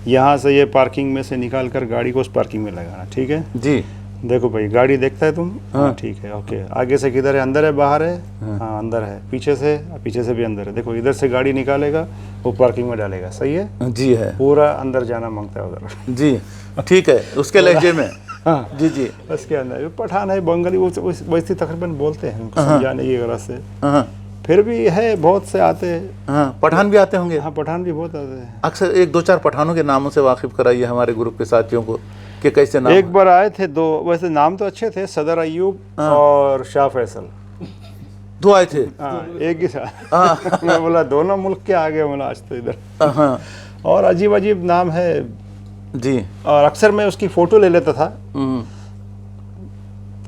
یہاں سے یہ پارکنگ میں سے نکال کر گاڑی کو اس پارکنگ میں لگانا, ٹھیک ہے جی. دیکھو بھائی گاڑی دیکھتا ہے تم, ہاں ٹھیک ہے اوکے. آگے سے کدھر ہے, اندر ہے باہر ہے, ہاں اندر ہے. پیچھے سے بھی اندر ہے. دیکھو ادھر سے گاڑی نکالے گا وہ پارکنگ میں ڈالے گا, صحیح ہے جی. ہے پورا اندر جانا مانگتا ہے ادھر. جی ٹھیک ہے, اس کے لہجے میں. ہاں جی جی. اس کے اندر پٹھان ہے, بنگالی ویسے تقریباً بولتے ہیں سمجھانے کی غرض سے. پھر بھی ہے بہت سے آتے ہیں. ہاں پٹھان بھی آتے ہوں گے. ہاں پٹھان بھی بہت آتے ہیں. اکثر ایک دو چار پٹھانوں کے ناموں سے واقف کرائیے ہمارے گروپ کے ساتھیوں کو کہ کیسے نام. ایک بار آئے تھے دو, ویسے نام تو اچھے تھے, صدر ایوب اور شاہ فیصل. دو آئے تھے ایک ہی ساتھ. میں بولا دونوں ملک کے آگے ہونا آج تو ادھر. اور عجیب عجیب نام ہے جی. اور اکثر میں اس کی فوٹو لے لیتا تھا.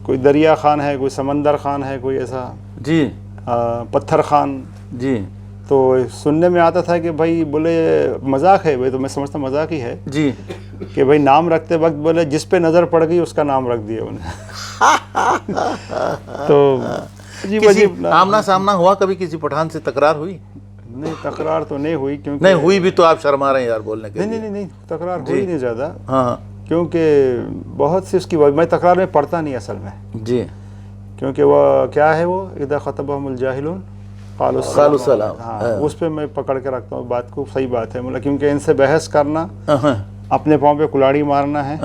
کوئی دریا خان ہے, کوئی سمندر خان ہے, کوئی ایسا جی. پتھر خان جی. تو سننے میں آتا تھا کہ بھائی بولے مذاق ہے, بھائی تو میں سمجھتا مذاق ہی ہے جی, کہ بھائی نام رکھتے وقت بولے جس پہ نظر پڑ گئی اس کا نام رکھ دیا انہیں. تو عجیب عجیب آمنا سامنا ہوا کبھی کسی پٹھان سے تکرار ہوئی؟ نہیں تکرار تو نہیں ہوئی, کیونکہ نہیں ہوئی بھی تو آپ شرما رہے ہیں یار بولنے کے. نہیں تکرار ہوئی نہیں زیادہ. ہاں کیونکہ بہت سی اس کی میں تکرار میں پڑھتا نہیں اصل میں جی. کیونکہ وہ کیا ہے, وہ اذا خطبهم الجاہلون قالوا السلام. ہاں اس پہ میں پکڑ کے رکھتا ہوں بات کو, صحیح بات ہے مطلب, کیونکہ ان سے بحث کرنا اپنے پاؤں پہ کلاڑی مارنا ہے,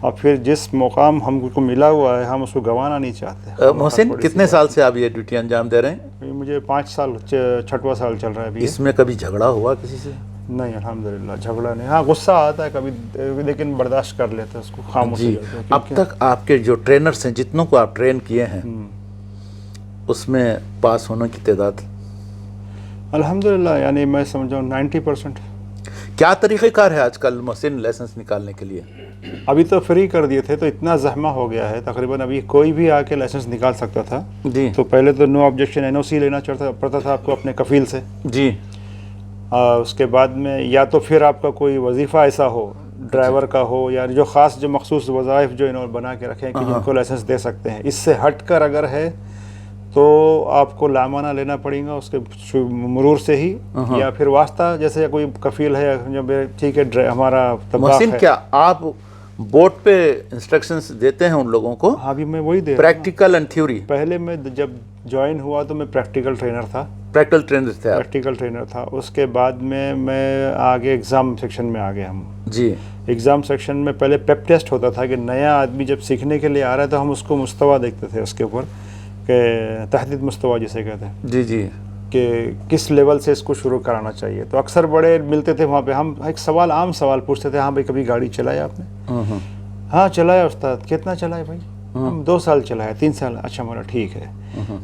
اور پھر جس مقام ہم کو ملا ہوا ہے ہم اس کو گنوانا نہیں چاہتے. محسن کتنے سال سے آپ یہ ڈیوٹی انجام دے رہے ہیں؟ مجھے 5 سال 6واں سال چل رہا ہے ابھی. اس میں کبھی جھگڑا ہوا کسی سے؟ نہیں الحمدللہ جھگڑا نہیں. ہاں غصہ آتا ہے کبھی, لیکن برداشت کر لیتے اس کو, خاموشی. اب تک آپ کے جو ٹرینرز ہیں, جتنوں کو آپ ٹرین کیے ہیں, اس میں پاس ہونے کی تعداد الحمدللہ یعنی میں سمجھوں 90%. کیا طریقہ کار ہے آج کل محسن لائسنس نکالنے کے لیے؟ ابھی تو فری کر دیے تھے تو اتنا زحمہ ہو گیا ہے, تقریباً ابھی کوئی بھی آ کے لائسنس نکال سکتا تھا. جی. تو پہلے تو نو آبجیکشن NOC لینا پڑتا تھا آپ کو اپنے کفیل سے. جی. اس کے بعد میں یا تو پھر آپ کا کوئی وظیفہ ایسا ہو, ڈرائیور کا ہو, یا جو خاص جو مخصوص وظائف جو انہوں نے بنا کے رکھے ہیں کہ جن کو لائسنس دے سکتے ہیں. اس سے ہٹ کر اگر ہے تو آپ کو لامانہ لینا پڑے گا اس کے مرور سے ہی, یا پھر واسطہ جیسے کوئی کفیل ہے جب ٹھیک ہے ہمارا محسن ہے. کیا آپ بورڈ پہ انسٹرکشنز دیتے ہیں ان لوگوں کو؟ ہاں بھی میں وہی دے رہا ہوں, پریکٹیکل اینڈ تھیوری. پہلے میں جب جوائن ہوا تو میں پریکٹیکل ٹرینر تھا. پریکٹیکل ٹرینر تھا. اس کے بعد میں آگے ایگزام سیکشن میں آ گئے ہم. جی. ایگزام سیکشن میں پہلے پیپ ٹیسٹ ہوتا تھا کہ نیا آدمی جب سیکھنے کے لیے آ رہا ہے تو ہم اس کو مستویٰ دیکھتے تھے اس کے اوپر, کہ تحدید مستویٰ جسے کہتے ہیں. جی جی. کہ کس لیول سے اس کو شروع کرانا چاہیے. تو اکثر بڑے ملتے تھے وہاں پہ, ہم ایک سوال عام سوال پوچھتے تھے, ہاں بھائی کبھی گاڑی چلایا آپ نے؟ ہاں چلایا استاد. کتنا چلائے بھائی؟ ہم 2 سال چلایا 3 سال. اچھا بولا ٹھیک ہے.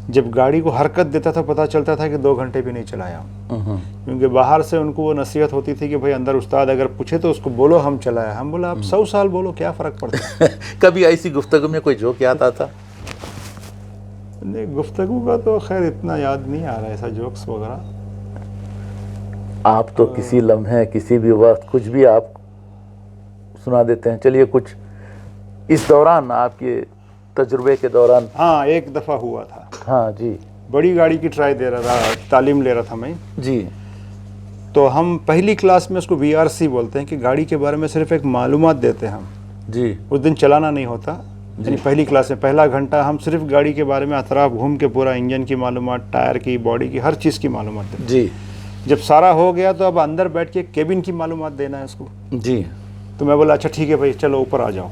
جب گاڑی کو حرکت دیتا تھا پتہ چلتا تھا کہ 2 گھنٹے بھی نہیں چلایا ہوں, کیونکہ باہر سے ان کو وہ نصیحت ہوتی تھی کہ بھائی اندر استاد اگر پوچھے تو اس کو بولو ہم چلایا. ہم بولا آپ 100 سال بولو کیا فرق پڑتا ہے. کبھی ایسی گفتگو میں کوئی جوک آتا تھا؟ نہیں, گفتگو کا تو خیر اتنا یاد نہیں آ رہا ایسا جوکس وغیرہ. آپ تو کسی لمحے کسی بھی وقت کچھ بھی آپ سنا دیتے ہیں. چلیے کچھ اس دوران آپ کے تجربے کے دوران. ہاں ایک دفعہ ہوا تھا. ہاں جی. بڑی گاڑی کی ٹرائی دے رہا تھا, تعلیم لے رہا تھا میں. جی. تو ہم پہلی کلاس میں اس کو VRC بولتے ہیں کہ گاڑی کے بارے میں صرف ایک معلومات دیتے ہیں ہم. جی. اس دن چلانا نہیں ہوتا. یعنی پہلی کلاس میں پہلا گھنٹہ ہم صرف گاڑی کے بارے میں اطراف گھوم کے پورا انجن کی معلومات, ٹائر کی, باڈی کی, ہر چیز کی معلومات دیتے ہیں. جی. جب سارا ہو گیا تو اب اندر بیٹھ کے کیبن کی معلومات دینا ہے اس کو. جی. تو میں بولا اچھا ٹھیک ہے بھائی چلو اوپر آ جاؤ.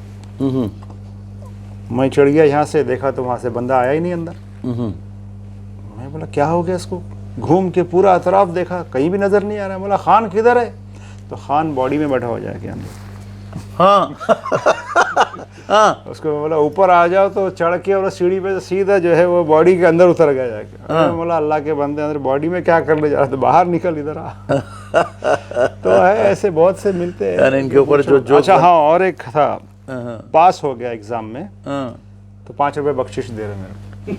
میں چڑھ گیا یہاں سے, دیکھا تو وہاں سے بندہ آیا ہی نہیں اندر. میں بولا کیا ہو گیا اس کو, گھوم کے پورا اطراف دیکھا کہیں بھی نظر نہیں آ رہا. بولا خان کدھر ہے؟ تو خان باڈی میں بیٹھا ہو جائے گا اندر. ہاں. ہاں. اس کو بولا اوپر آ جاؤ تو چڑھ کے اور سیڑھی پہ سیدھا جو ہے وہ باڈی کے اندر اتر گیا جا کے. میں بولا اللہ کے بندے اندر باڈی میں کیا کرنے جا رہا, تو باہر نکل ادھر آ. تو ہے ایسے بہت سے ملتے ہیں ان کے اوپر جو. اچھا ہاں اور ایک تھا, پاس ہو گیا ایگزام میں تو 5 روپے بخشش دے رہے میرے.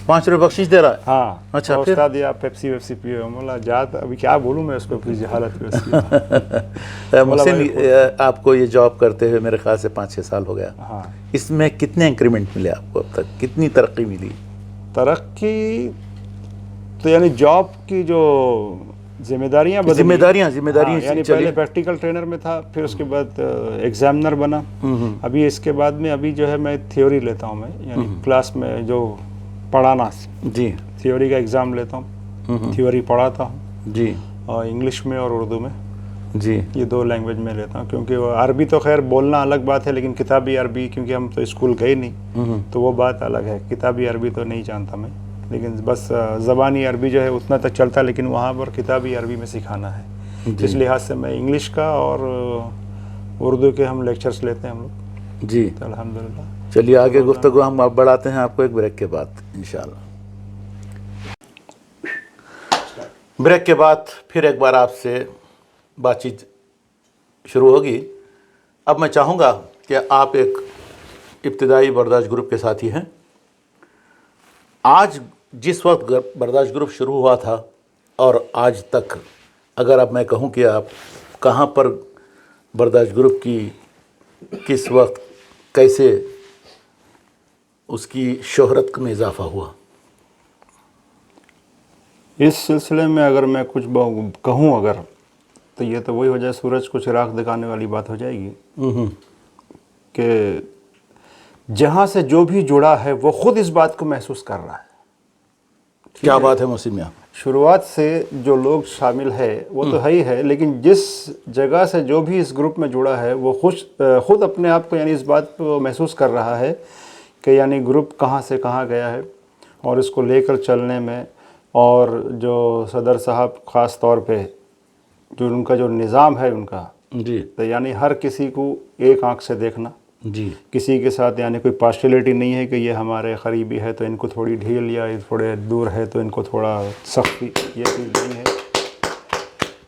5 روپے بخشش دے رہا ہے؟ ہاں. اچھا استاد یا پیپسی ویپسی پیو. بولا جات ابھی کیا بولوں میں اس کو کی حالت پہ اس کی. محسن آپ کو یہ جاب کرتے ہوئے میرے خیال سے 5-6 سال ہو گیا. ہاں. اس میں کتنے انکریمنٹ ملے آپ کو اب تک, کتنی ترقی ملی؟ ترقی تو یعنی جاب کی جو ذمہ داریاں یعنی پہلے پریکٹیکل ٹرینر میں تھا, پھر اس کے بعد ایگزامنر بنا. ابھی اس کے بعد میں ابھی جو ہے میں تھیوری لیتا ہوں میں, یعنی کلاس میں جو پڑھانا. جی. تھیوری کا ایگزام لیتا ہوں, تھیوری پڑھاتا ہوں. جی. اور انگلش میں اور اردو میں. جی. یہ 2 لینگویج میں لیتا ہوں, کیونکہ وہ عربی تو خیر بولنا الگ بات ہے, لیکن کتابی عربی کیونکہ ہم تو اسکول گئے نہیں تو وہ بات الگ ہے. کتابی عربی تو نہیں جانتا میں, لیکن بس زبانی عربی جو ہے اتنا تک چلتا, لیکن وہاں پر کتابی عربی میں سکھانا ہے. اس لحاظ سے میں انگلش کا اور اردو کے ہم لیکچرز لیتے ہیں ہم لوگ. جی. الحمدللہ. چلیے آگے گفتگو ہم اب بڑھاتے ہیں آپ کو ایک بریک کے بعد انشاءاللہ. بریک کے بعد پھر ایک بار آپ سے بات چیت شروع ہوگی. اب میں چاہوں گا کہ آپ ایک ابتدائی برداشت گروپ کے ساتھی ہیں. آج جس وقت برداشت گروپ شروع ہوا تھا اور آج تک اگر اب میں کہوں کہ آپ کہاں پر برداشت گروپ کی کس وقت کیسے اس کی شہرت میں اضافہ ہوا؟ اس سلسلے میں اگر میں کچھ کہوں اگر تو یہ تو وہی ہو جائے سورج کو چراغ دکھانے والی بات ہو جائے گی کہ جہاں سے جو بھی جڑا ہے وہ خود اس بات کو محسوس کر رہا ہے. کیا بات ہے محسن میاں. شروعات سے جو لوگ شامل ہے وہ تو ہے ہی ہے, لیکن جس جگہ سے جو بھی اس گروپ میں جڑا ہے وہ خود اپنے آپ کو یعنی اس بات کو محسوس کر رہا ہے کہ یعنی گروپ کہاں سے کہاں گیا ہے, اور اس کو لے کر چلنے میں. اور جو صدر صاحب خاص طور پہ جو ان کا جو نظام ہے ان کا, جی, تو یعنی ہر کسی کو ایک آنکھ سے دیکھنا. جی, کسی کے ساتھ یعنی کوئی پارشلٹی نہیں ہے کہ یہ ہمارے قریبی ہے تو ان کو تھوڑی ڈھیل, یا تھوڑے دور ہے تو ان کو تھوڑا سختی, یہ چیز نہیں ہے.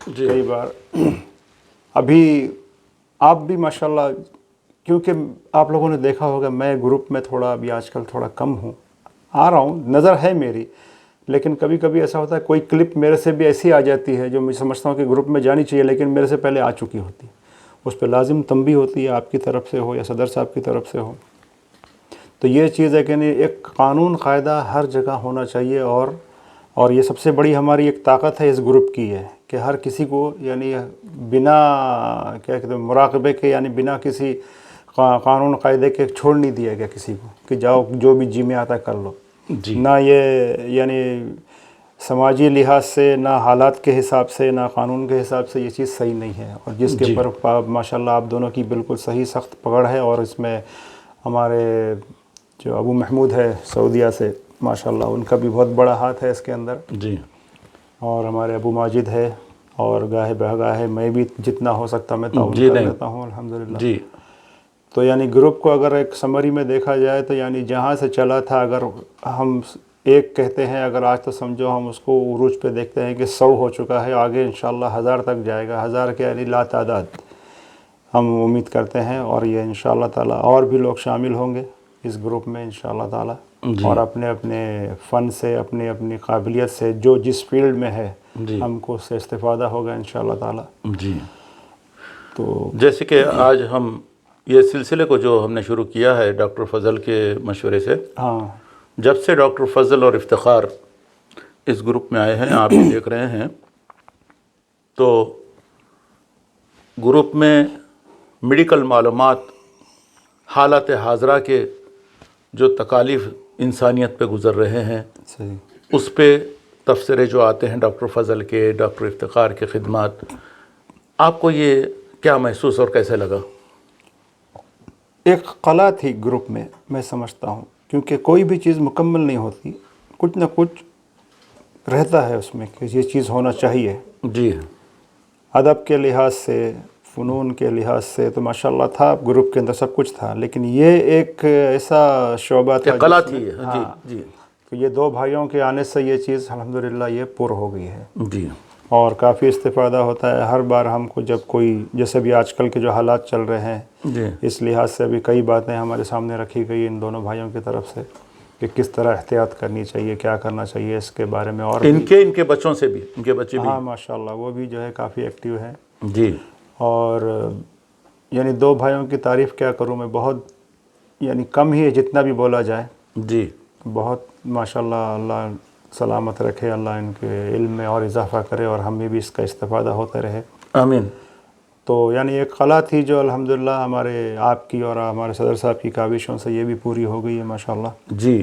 جی. کئی بار ابھی آپ بھی ماشاءاللہ, کیونکہ آپ لوگوں نے دیکھا ہوگا میں گروپ میں تھوڑا ابھی آج کل تھوڑا کم ہوں, آ رہا ہوں, نظر ہے میری, لیکن کبھی کبھی ایسا ہوتا ہے کوئی کلپ میرے سے بھی ایسی آ جاتی ہے جو میں سمجھتا ہوں کہ گروپ میں جانی چاہیے لیکن میرے سے پہلے آ چکی ہوتی ہے. اس پہ لازم تنبیہ ہوتی ہے, آپ کی طرف سے ہو یا صدر صاحب کی طرف سے ہو. تو یہ چیز ہے کہ ایک قانون قاعدہ ہر جگہ ہونا چاہیے, اور یہ سب سے بڑی ہماری ایک طاقت ہے اس گروپ کی ہے کہ ہر کسی کو یعنی بنا کیا کہتے ہیں مراقبے کے, یعنی بنا کسی قانون قاعدے کے چھوڑ نہیں دیا گیا کسی کو کہ جاؤ جو بھی جی میں آتا کر لو. جی. نہ یہ یعنی سماجی لحاظ سے, نہ حالات کے حساب سے, نہ قانون کے حساب سے یہ چیز صحیح نہیں ہے. اور جس کے اوپر ماشاءاللہ آپ دونوں کی بالکل صحیح سخت پکڑ ہے, اور اس میں ہمارے جو ابو محمود ہے سعودیہ سے ماشاءاللہ ان کا بھی بہت بڑا ہاتھ ہے اس کے اندر. جی. اور ہمارے ابو ماجد ہے, اور گاہے بہگاہے میں بھی جتنا ہو سکتا میں تعاون کر لیتا ہوں الحمدللہ. جی. تو یعنی گروپ کو اگر ایک سمری میں دیکھا جائے تو یعنی جہاں سے چلا تھا، اگر ہم ایک کہتے ہیں، اگر آج تو سمجھو ہم اس کو عروج پہ دیکھتے ہیں کہ 100 ہو چکا ہے، آگے انشاءاللہ 1000 تک جائے گا. 1000 کے یعنی لا تعداد ہم امید کرتے ہیں، اور یہ انشاءاللہ تعالیٰ اور بھی لوگ شامل ہوں گے اس گروپ میں انشاءاللہ تعالیٰ، اور اپنے اپنے فن سے، اپنی اپنی قابلیت سے، جو جس فیلڈ میں ہے ہم کو اس سے استفادہ ہوگا انشاءاللہ تعالیٰ. جی، تو جیسے کہ آج ہم یہ سلسلے کو جو ہم نے شروع کیا ہے ڈاکٹر فضل کے مشورے سے، ہاں جب سے ڈاکٹر فضل اور افتخار اس گروپ میں آئے ہیں، آپ بھی دیکھ رہے ہیں، تو گروپ میں میڈیکل معلومات، حالات حاضرہ کے جو تکالیف انسانیت پہ گزر رہے ہیں، صحیح. اس پہ تبصرے جو آتے ہیں ڈاکٹر فضل کے، ڈاکٹر افتخار کے خدمات، آپ کو یہ کیا محسوس اور کیسے لگا؟ ایک قلعہ تھی گروپ میں، میں سمجھتا ہوں، کیونکہ کوئی بھی چیز مکمل نہیں ہوتی، کچھ نہ کچھ رہتا ہے اس میں کہ یہ چیز ہونا چاہیے. جی، ادب کے لحاظ سے، فنون کے لحاظ سے تو ماشاءاللہ تھا، گروپ کے اندر سب کچھ تھا، لیکن یہ ایک ایسا شعبہ تھا قلعہ جس میں- تھی. ہاں، جی جی تو یہ 2 بھائیوں کے آنے سے یہ چیز الحمدللہ یہ پر ہو گئی ہے، جی اور کافی استفادہ ہوتا ہے. ہر بار ہم کو جب کوئی، جیسے بھی آج کل کے جو حالات چل رہے ہیں، جی اس لحاظ سے بھی کئی باتیں ہمارے سامنے رکھی گئی ان دونوں بھائیوں کی طرف سے کہ کس طرح احتیاط کرنی چاہیے، کیا کرنا چاہیے اس کے بارے میں. اور ان کے بچوں سے بھی، ان کے بچے بھی. ہاں ماشاءاللہ وہ بھی جو ہے کافی ایکٹیو ہیں. جی اور یعنی 2 بھائیوں کی تعریف کیا کروں میں، بہت یعنی کم ہی ہے جتنا بھی بولا جائے. جی بہت ماشاءاللہ، اللہ سلامت رکھے، اللہ ان کے علم میں اور اضافہ کرے، اور ہم میں بھی اس کا استفادہ ہوتا رہے. آمین. تو یعنی ایک قلعہ تھی جو الحمدللہ ہمارے آپ کی اور ہمارے صدر صاحب کی کاوشوں سے یہ بھی پوری ہو گئی ہے ماشاءاللہ. جی،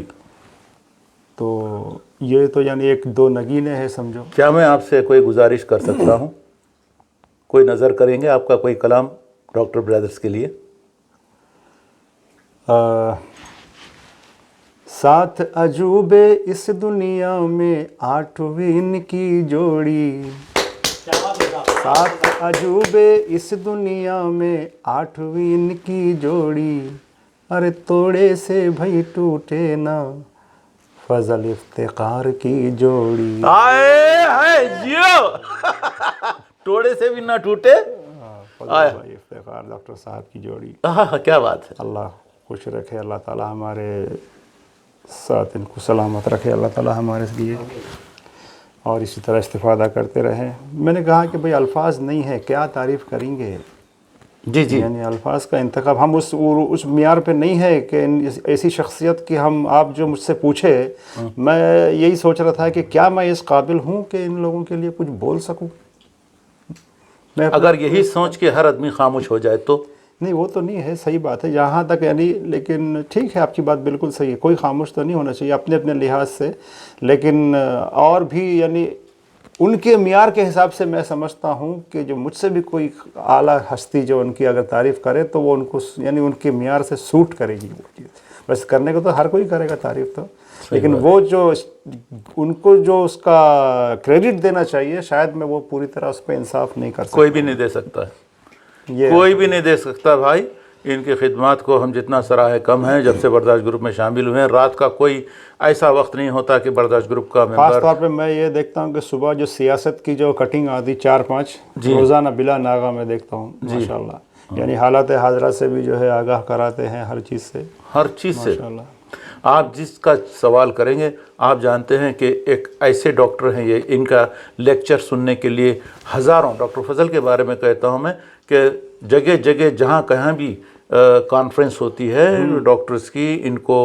تو یہ تو یعنی ایک 2 نگینے ہیں سمجھو. کیا میں آپ سے کوئی گزارش کر سکتا ہوں؟ کوئی نظر کریں گے آپ کا کوئی کلام ڈاکٹر برادرز کے لیے؟ 7 عجوبے اس دنیا میں 8ویں ان کی جوڑی. 7 عجوبے اس دنیا میں 8ویں ان کی جوڑی. ارے توڑے سے بھئی ٹوٹے نا فضل افتخار کی جوڑی. آئے جیو، توڑے سے بھی نہ ٹوٹے. فضل بھائی افتخار ڈاکٹر صاحب کی جوڑی. کیا بات ہے. اللہ خوش رکھے اللہ تعالیٰ، ہمارے ساتھ ان کو سلامت رکھے اللہ تعالیٰ ہمارے لیے، اور اسی طرح استفادہ کرتے رہیں. میں نے کہا کہ بھئی الفاظ نہیں ہے، کیا تعریف کریں گے. جی جی یعنی الفاظ کا انتخاب ہم اس معیار پہ نہیں ہے کہ ایسی شخصیت کی ہم، آپ جو مجھ سے پوچھے، میں یہی سوچ رہا تھا کہ کیا میں اس قابل ہوں کہ ان لوگوں کے لیے کچھ بول سکوں. اگر یہی سوچ کے ہر آدمی خاموش ہو جائے تو نہیں، وہ تو نہیں ہے، صحیح بات ہے یہاں تک یعنی، لیکن ٹھیک ہے آپ کی بات بالکل صحیح ہے، کوئی خاموش تو نہیں ہونا چاہیے اپنے اپنے لحاظ سے. لیکن اور بھی یعنی ان کے معیار کے حساب سے میں سمجھتا ہوں کہ جو مجھ سے بھی کوئی اعلیٰ ہستی جو ان کی اگر تعریف کرے تو وہ ان کو یعنی ان کے معیار سے سوٹ کرے گی وہ چیز. بس کرنے کو تو ہر کوئی کرے گا تعریف تو، لیکن وہ جو ان کو جو اس کا کریڈٹ دینا چاہیے شاید میں وہ پوری طرح اس پہ انصاف نہیں کر سکتا. کوئی بھی نہیں دے سکتا ہے، کوئی بھی نہیں دے سکتا بھائی. ان کی خدمات کو ہم جتنا سراہے کم ہیں. جب سے برداشت گروپ میں شامل ہوئے ہیں، رات کا کوئی ایسا وقت نہیں ہوتا کہ برداشت گروپ کا خاص ممبر. طور پہ میں یہ دیکھتا ہوں کہ صبح جو سیاست کی جو کٹنگ آتی 4-5 روزانہ بلا ناغہ میں دیکھتا ہوں ماشاءاللہ. یعنی حالات حاضرہ سے بھی جو ہے آگاہ کراتے ہیں، ہر چیز سے ہر چیز سے. ماشاءاللہ. آپ جس کا سوال کریں گے، آپ جانتے ہیں کہ ایک ایسے ڈاکٹر ہیں، یہ ان کا لیکچر سننے کے لیے ہزاروں. ڈاکٹر فضل کے بارے میں کہتا ہوں میں کہ جگہ جگہ جہاں کہیں بھی کانفرنس ہوتی ہے ڈاکٹرز کی، ان کو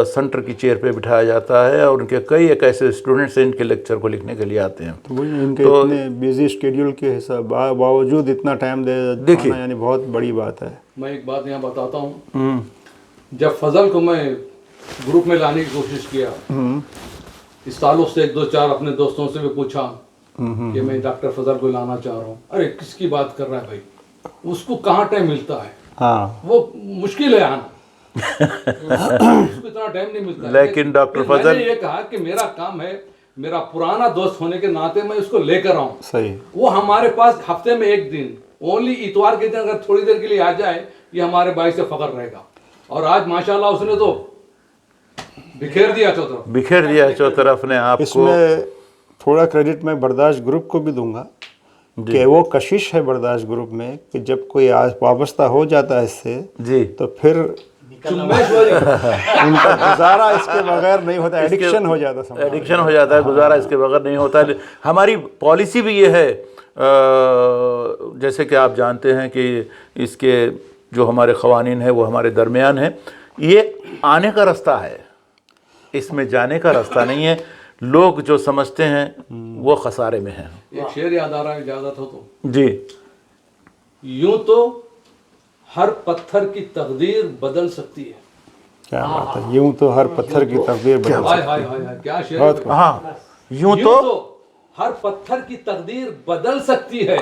سنٹر کی چیئر پہ بٹھایا جاتا ہے، اور ان کے کئی ایک ایسے اسٹوڈنٹس ہیں ان کے لیکچر کو لکھنے کے لیے آتے ہیں. وہی ان کے اتنے بیزی اسکیڈیول کے حساب باوجود اتنا ٹائم دے دینا یعنی بہت بڑی بات ہے. میں ایک بات یہاں بتاتا ہوں. جب فضل کو میں گروپ میں لانے کی کوشش کیا، اس تعلق سے 1-2-4 اپنے دوستوں سے بھی پوچھا کہ میں ڈاکٹر فضل کو لانا چاہ رہا ہوں. ارے کس کی بات کر رہا ہے بھائی، اس کو کہاں ٹائم ملتا ہے، وہ مشکل ہے آنا، اس کو اتنا ٹائم نہیں ملتا. لیکن ڈاکٹر فضل، میں نے یہ کہا کہ میرا کام ہے، میرا پرانا دوست ہونے کے ناطے میں اس کو لے کر آؤں. صحیح. وہ ہمارے پاس ہفتے میں 1 دن، اونلی اتوار کے دن اگر تھوڑی دیر کے لیے آ جائے یہ ہمارے بھائی سے فخر رہے گا. اور آج ماشاءاللہ اس نے تو بکھیر دیا چو طرف نے آپ اس کو. میں تھوڑا کریڈٹ میں برداشت گروپ کو بھی دوں گا کہ وہ کشش ہے برداشت گروپ میں کہ جب کوئی وابستہ ہو جاتا ہے اس سے جی تو پھر ان کا گزارا اس کے بغیر نہیں ہوتا, ایڈکشن ہو جاتا ہے, گزارا اس کے بغیر نہیں ہوتا. ہماری پالیسی بھی یہ ہے, جیسے کہ آپ جانتے ہیں کہ اس کے جو ہمارے قوانین ہیں وہ ہمارے درمیان ہیں. یہ آنے کا راستہ ہے, اس میں جانے کا راستہ نہیں ہے. لوگ جو سمجھتے ہیں وہ خسارے میں ہیں. ایک شعر یاد آ رہا ہے, اجازت ہو تو. جی. یوں تو ہر پتھر کی تقدیر بدل سکتی ہے. کیا بات ہے, یوں تو ہر پتھر کی تقدیر بدل سکتی ہے. کیا شعر. ہاں, یوں تو ہر پتھر کی تقدیر بدل سکتی ہے,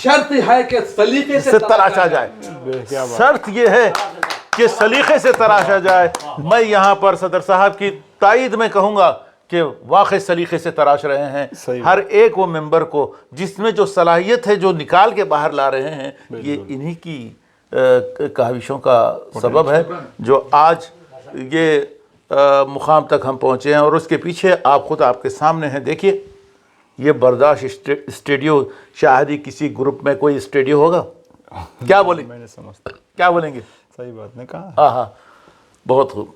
شرط ہے کہ سلیقے سے تراشا جائے. شرط یہ ہے کہ سلیقے سے تراشا جائے. میں یہاں پر صدر صاحب کی تائید میں کہوں گا کہ واقعی سلیقے سے تراش رہے ہیں. ہر ایک وہ ممبر کو جس میں جو صلاحیت ہے جو نکال کے باہر لا رہے ہیں, یہ انہی کی کاوشوں کا سبب ہے جو آج یہ مقام تک ہم پہنچے ہیں. اور اس کے پیچھے آپ خود آپ کے سامنے ہیں. دیکھیے یہ برداشت اسٹیڈیو, شاہدی کسی گروپ میں کوئی اسٹیڈیو ہوگا؟ کیا بولیں گے؟ کیا بولیں گے؟ صحیح بات نے کہا. ہاں, بہت خوب.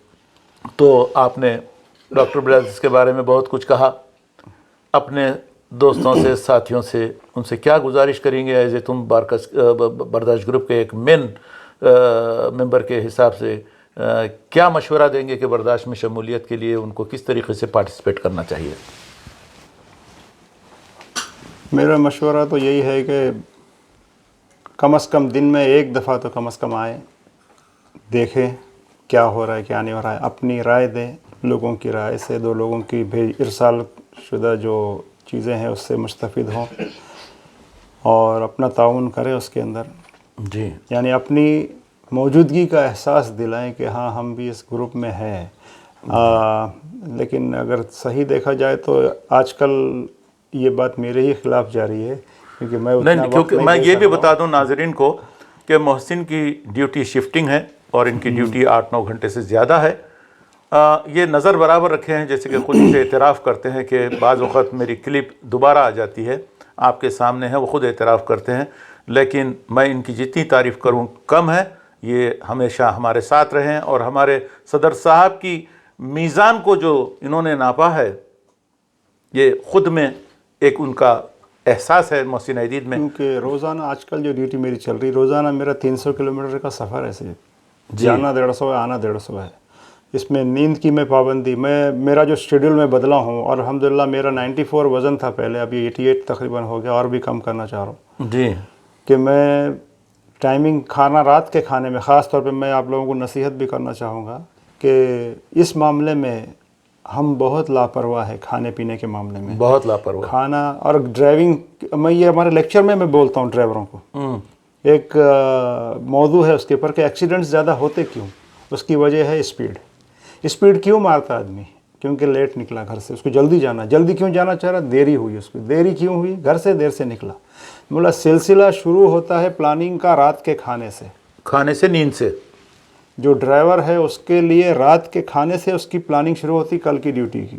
تو آپ نے ڈاکٹر بلعزیز کے بارے میں بہت کچھ کہا. اپنے دوستوں سے, ساتھیوں سے, ان سے کیا گزارش کریں گے ایز اے تم برداشت گروپ کے ایک مین ممبر کے حساب سے کیا مشورہ دیں گے کہ برداشت میں شمولیت کے لیے ان کو کس طریقے سے پارٹیسپیٹ کرنا چاہیے؟ میرا مشورہ تو یہی ہے کہ کم از کم دن میں ایک دفعہ تو کم از کم آئیں, دیکھیں کیا ہو رہا ہے کیا نہیں ہو رہا ہے, اپنی رائے دیں. لوگوں کی رائے سے, دو لوگوں کی ارسال شدہ جو چیزیں ہیں اس سے مستفید ہوں اور اپنا تعاون کریں اس کے اندر. جی, یعنی اپنی موجودگی کا احساس دلائیں کہ ہاں ہم بھی اس گروپ میں ہیں. لیکن اگر صحیح دیکھا جائے تو آج کل یہ بات میرے ہی خلاف جا رہی ہے, کیونکہ میں نہیں, کیونکہ میں یہ بھی بتا دوں ناظرین کو کہ محسن کی ڈیوٹی شفٹنگ ہے اور ان کی ڈیوٹی 8-9 گھنٹے سے زیادہ ہے. یہ نظر برابر رکھے ہیں, جیسے کہ خود سے اعتراف کرتے ہیں کہ بعض وقت میری کلپ دوبارہ آ جاتی ہے, آپ کے سامنے ہے, وہ خود اعتراف کرتے ہیں. لیکن میں ان کی جتنی تعریف کروں کم ہے. یہ ہمیشہ ہمارے ساتھ رہے ہیں اور ہمارے صدر صاحب کی میزان کو جو انہوں نے ناپا ہے, یہ خود میں ایک ان کا احساس ہے محسن عیدید میں. کیونکہ روزانہ آج کل جو ڈیوٹی میری چل رہی, روزانہ میرا 300 کلومیٹر کا سفر ہے صرف. جانا 150 ہے, آنا 150 ہے. اس میں نیند کی میں پابندی, میرا جو شیڈول میں بدلا ہوں, اور الحمدللہ میرا 94 وزن تھا پہلے, ابھی 88 تقریباً ہو گیا, اور بھی کم کرنا چاہ رہا ہوں. جی, کہ میں ٹائمنگ کھانا, رات کے کھانے میں خاص طور پہ میں آپ لوگوں کو نصیحت بھی کرنا چاہوں گا کہ اس معاملے میں ہم بہت لاپرواہ ہے. کھانے پینے کے معاملے میں بہت لاپرواہ. کھانا اور ڈرائیونگ, میں یہ ہمارے لیکچر میں بولتا ہوں ڈرائیوروں کو, ایک موضوع ہے اس کے اوپر کہ ایکسیڈنٹس زیادہ ہوتے کیوں. اس کی وجہ ہے اسپیڈ کیوں مارتا آدمی؟ کیونکہ لیٹ نکلا گھر سے, اس کو جلدی جانا. جلدی کیوں جانا چاہ رہا؟ دیری ہوئی اس کو. دیری کیوں ہوئی؟ گھر سے دیر سے نکلا. بولا سلسلہ شروع ہوتا ہے پلاننگ کا رات کے کھانے سے, نیند سے. جو ڈرائیور ہے اس کے لیے رات کے کھانے سے اس کی پلاننگ شروع ہوتی کل کی ڈیوٹی کی.